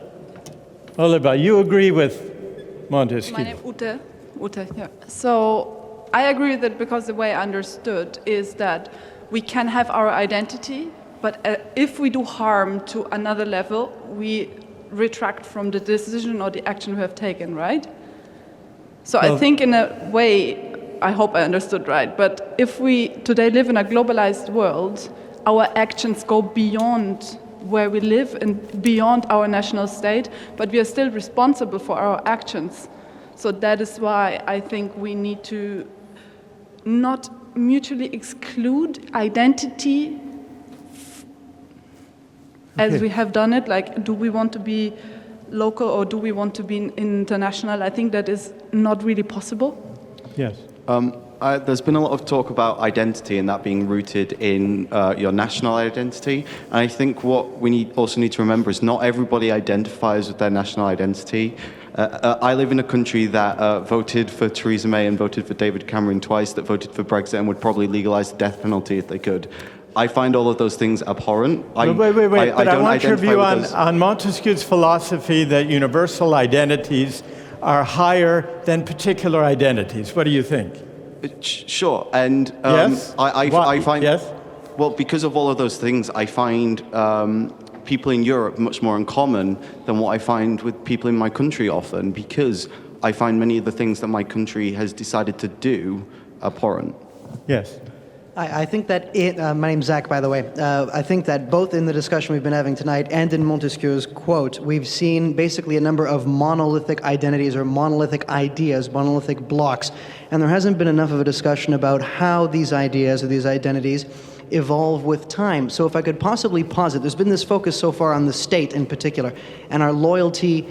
Oliver, you agree with Montesquieu? My name is Ute, yeah. So I agree with it because the way I understood is that we can have our identity, but if we do harm to another level, we retract from the decision or the action we have taken, right? So I think in a way, I hope I understood right, but if we today live in a globalized world, our actions go beyond where we live and beyond our national state, but we are still responsible for our actions. So that is why I think we need to not mutually exclude identity as we have done it. Like, do we want to be local or do we want to be international? I think that is not really possible. Yes. There's been a lot of talk about identity and that being rooted in your national identity. And I think what we also need to remember is not everybody identifies with their national identity. I live in a country that voted for Theresa May and voted for David Cameron twice, that voted for Brexit and would probably legalize the death penalty if they could. I find all of those things abhorrent. Wait. But I want your view on Montesquieu's philosophy that universal identities are higher than particular identities. What do you think? Sure, and yes? I find yes? Well, because of all of those things, I find people in Europe much more in common than what I find with people in my country often, because I find many of the things that my country has decided to do abhorrent. Yes. I think that my name's Zach, by the way. I think that both in the discussion we've been having tonight and in Montesquieu's quote, we've seen basically a number of monolithic identities or monolithic ideas, monolithic blocks, and there hasn't been enough of a discussion about how these ideas or these identities evolve with time. So if I could possibly posit, there's been this focus so far on the state in particular, and our loyalty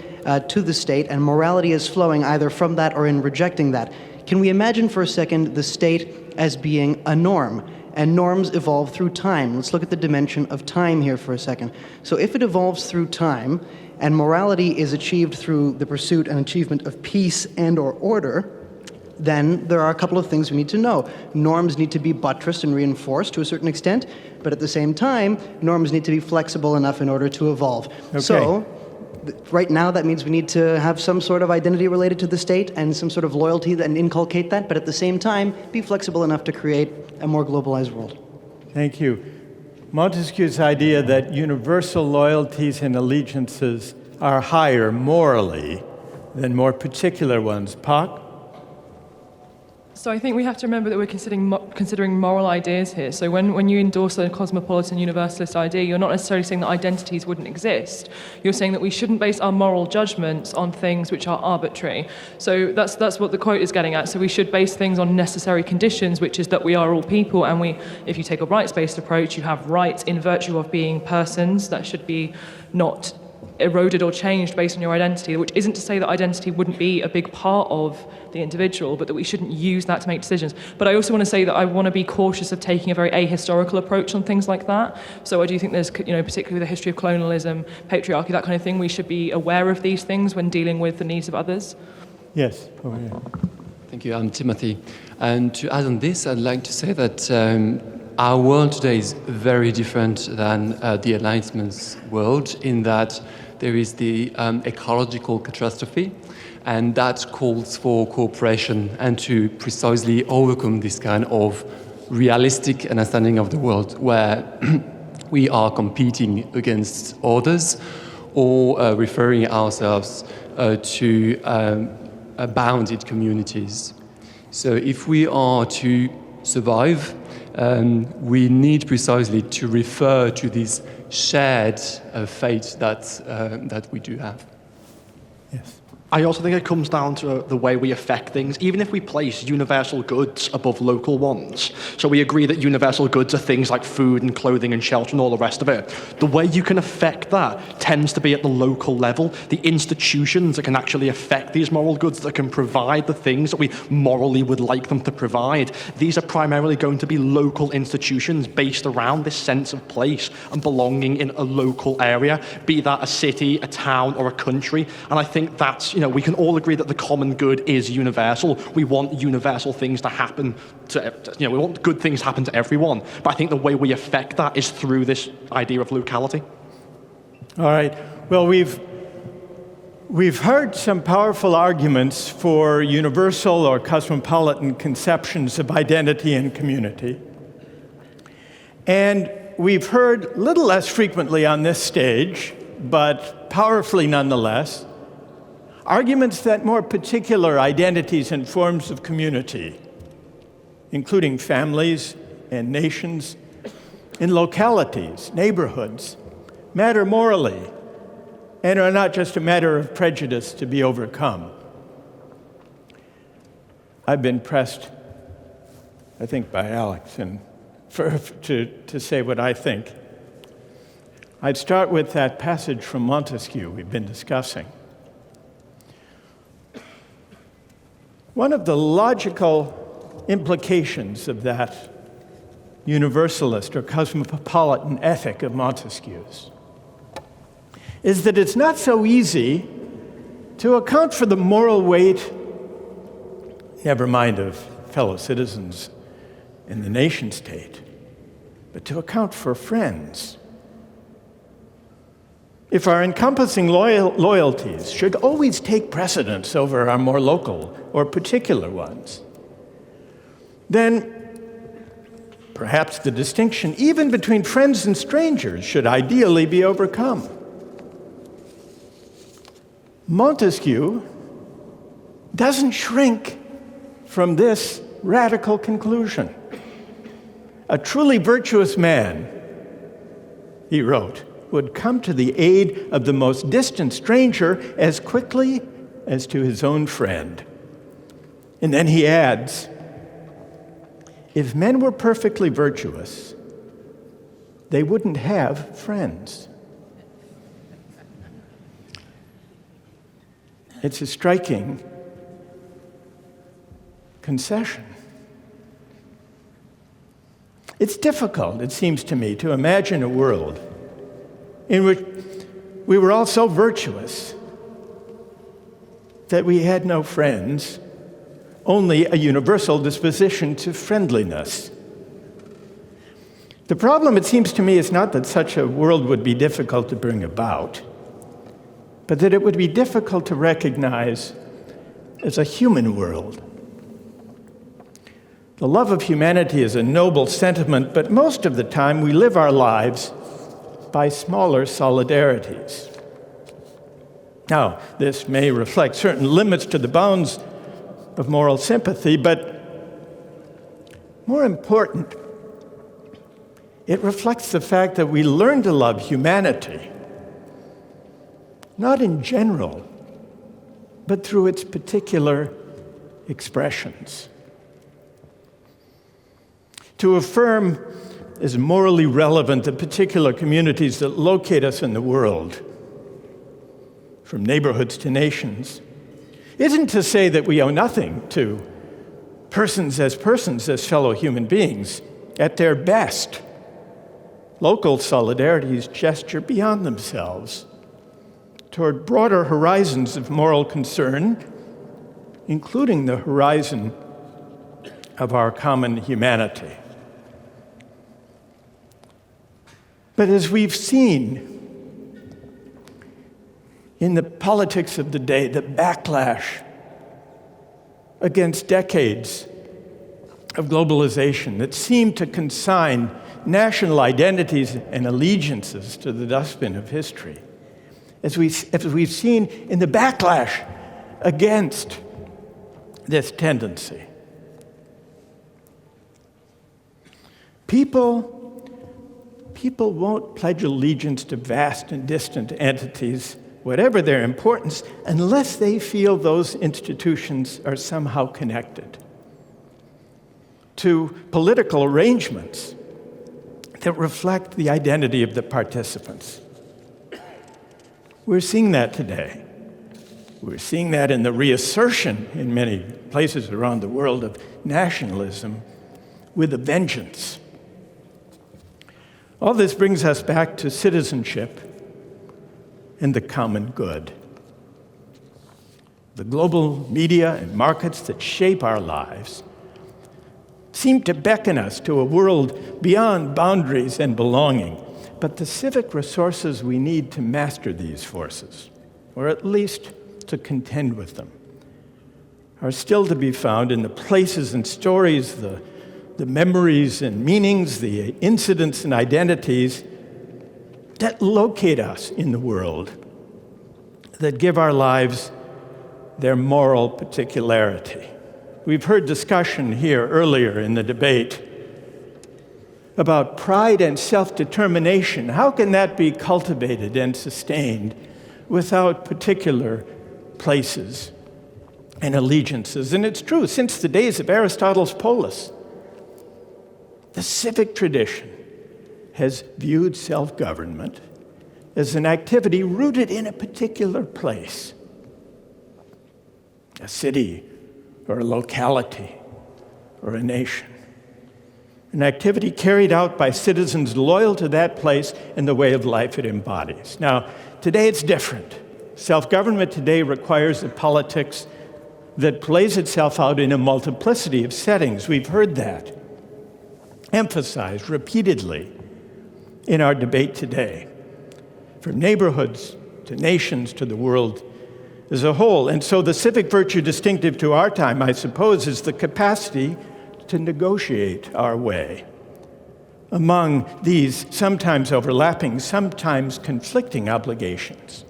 to the state, and morality is flowing either from that or in rejecting that. Can we imagine for a second the state as being a norm? And norms evolve through time. Let's look at the dimension of time here for a second. So if it evolves through time, and morality is achieved through the pursuit and achievement of peace and or order, then there are a couple of things we need to know. Norms need to be buttressed and reinforced to a certain extent, but at the same time, norms need to be flexible enough in order to evolve. Okay. So, right now, that means we need to have some sort of identity related to the state and some sort of loyalty and inculcate that, but at the same time, be flexible enough to create a more globalized world. Thank you. Montesquieu's idea that universal loyalties and allegiances are higher morally than more particular ones. Pak? So I think we have to remember that we're considering moral ideas here. So when you endorse a cosmopolitan universalist idea, you're not necessarily saying that identities wouldn't exist. You're saying that we shouldn't base our moral judgments on things which are arbitrary. So that's what the quote is getting at. So we should base things on necessary conditions, which is that we are all people, and if you take a rights-based approach, you have rights in virtue of being persons that should be not eroded or changed based on your identity, which isn't to say that identity wouldn't be a big part of the individual, but that we shouldn't use that to make decisions. But I also want to say that I want to be cautious of taking a very ahistorical approach on things like that. So I do think there's, particularly with the history of colonialism, patriarchy, that kind of thing, we should be aware of these things when dealing with the needs of others. Yes, over here. Thank you. I'm Timothy. And to add on this, I'd like to say that our world today is very different than the Enlightenment's world, in that there is the ecological catastrophe, and that calls for cooperation and to precisely overcome this kind of realistic understanding of the world where we are competing against others or referring ourselves to bounded communities. So if we are to survive, we need precisely to refer to this shared fate that we do have. Yes. I also think it comes down to the way we affect things. Even if we place universal goods above local ones, so we agree that universal goods are things like food and clothing and shelter and all the rest of it, the way you can affect that tends to be at the local level. The institutions that can actually affect these moral goods, that can provide the things that we morally would like them to provide, these are primarily going to be local institutions based around this sense of place and belonging in a local area, be that a city, a town, or a country. And I think that's, we can all agree that the common good is universal. We want universal things to happen to, we want good things to happen to everyone. But I think the way we affect that is through this idea of locality. All right. Well, we've heard some powerful arguments for universal or cosmopolitan conceptions of identity and community. And we've heard little less frequently on this stage, but powerfully nonetheless, arguments that more particular identities and forms of community, including families and nations, in localities, neighborhoods, matter morally and are not just a matter of prejudice to be overcome. I've been pressed, I think, by Alex to say what I think. I'd start with that passage from Montesquieu we've been discussing. One of the logical implications of that universalist or cosmopolitan ethic of Montesquieu's is that it's not so easy to account for the moral weight, never mind of fellow citizens in the nation-state, but to account for friends. If our encompassing loyalties should always take precedence over our more local or particular ones, then perhaps the distinction even between friends and strangers should ideally be overcome. Montesquieu doesn't shrink from this radical conclusion. A truly virtuous man, he wrote, would come to the aid of the most distant stranger as quickly as to his own friend. And then he adds, if men were perfectly virtuous, they wouldn't have friends. It's a striking concession. It's difficult, it seems to me, to imagine a world in which we were all so virtuous that we had no friends, only a universal disposition to friendliness. The problem, it seems to me, is not that such a world would be difficult to bring about, but that it would be difficult to recognize as a human world. The love of humanity is a noble sentiment, but most of the time we live our lives by smaller solidarities. Now, this may reflect certain limits to the bounds of moral sympathy, but more important, it reflects the fact that we learn to love humanity, not in general, but through its particular expressions. To affirm as morally relevant the particular communities that locate us in the world, from neighborhoods to nations, isn't to say that we owe nothing to persons, as fellow human beings. At their best, local solidarities gesture beyond themselves toward broader horizons of moral concern, including the horizon of our common humanity. But as we've seen in the politics of the day, the backlash against decades of globalization that seemed to consign national identities and allegiances to the dustbin of history, as we've seen in the backlash against this tendency, people won't pledge allegiance to vast and distant entities whatever their importance, unless they feel those institutions are somehow connected to political arrangements that reflect the identity of the participants. We're seeing that today. We're seeing that in the reassertion in many places around the world of nationalism with a vengeance. All this brings us back to citizenship and the common good. The global media and markets that shape our lives seem to beckon us to a world beyond boundaries and belonging, but the civic resources we need to master these forces, or at least to contend with them, are still to be found in the places and stories, the memories and meanings, the incidents and identities that locate us in the world, that give our lives their moral particularity. We've heard discussion here earlier in the debate about pride and self-determination. How can that be cultivated and sustained without particular places and allegiances? And it's true, since the days of Aristotle's polis, the civic tradition has viewed self-government as an activity rooted in a particular place, a city or a locality or a nation, an activity carried out by citizens loyal to that place and the way of life it embodies. Now, today it's different. Self-government today requires a politics that plays itself out in a multiplicity of settings. We've heard that emphasized repeatedly in our debate today, from neighborhoods to nations to the world as a whole. And so the civic virtue distinctive to our time, I suppose, is the capacity to negotiate our way among these sometimes overlapping, sometimes conflicting obligations.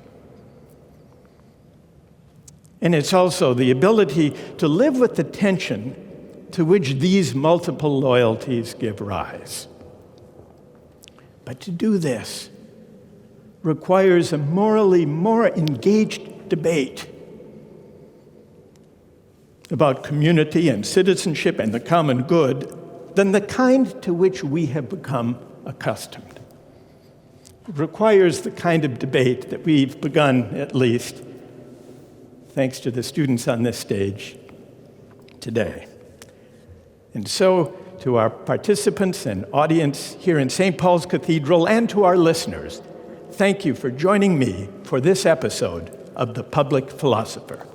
And it's also the ability to live with the tension to which these multiple loyalties give rise. But to do this requires a morally more engaged debate about community and citizenship and the common good than the kind to which we have become accustomed. It requires the kind of debate that we've begun, at least, thanks to the students on this stage today. And so, to our participants and audience here in St. Paul's Cathedral and to our listeners, thank you for joining me for this episode of The Public Philosopher.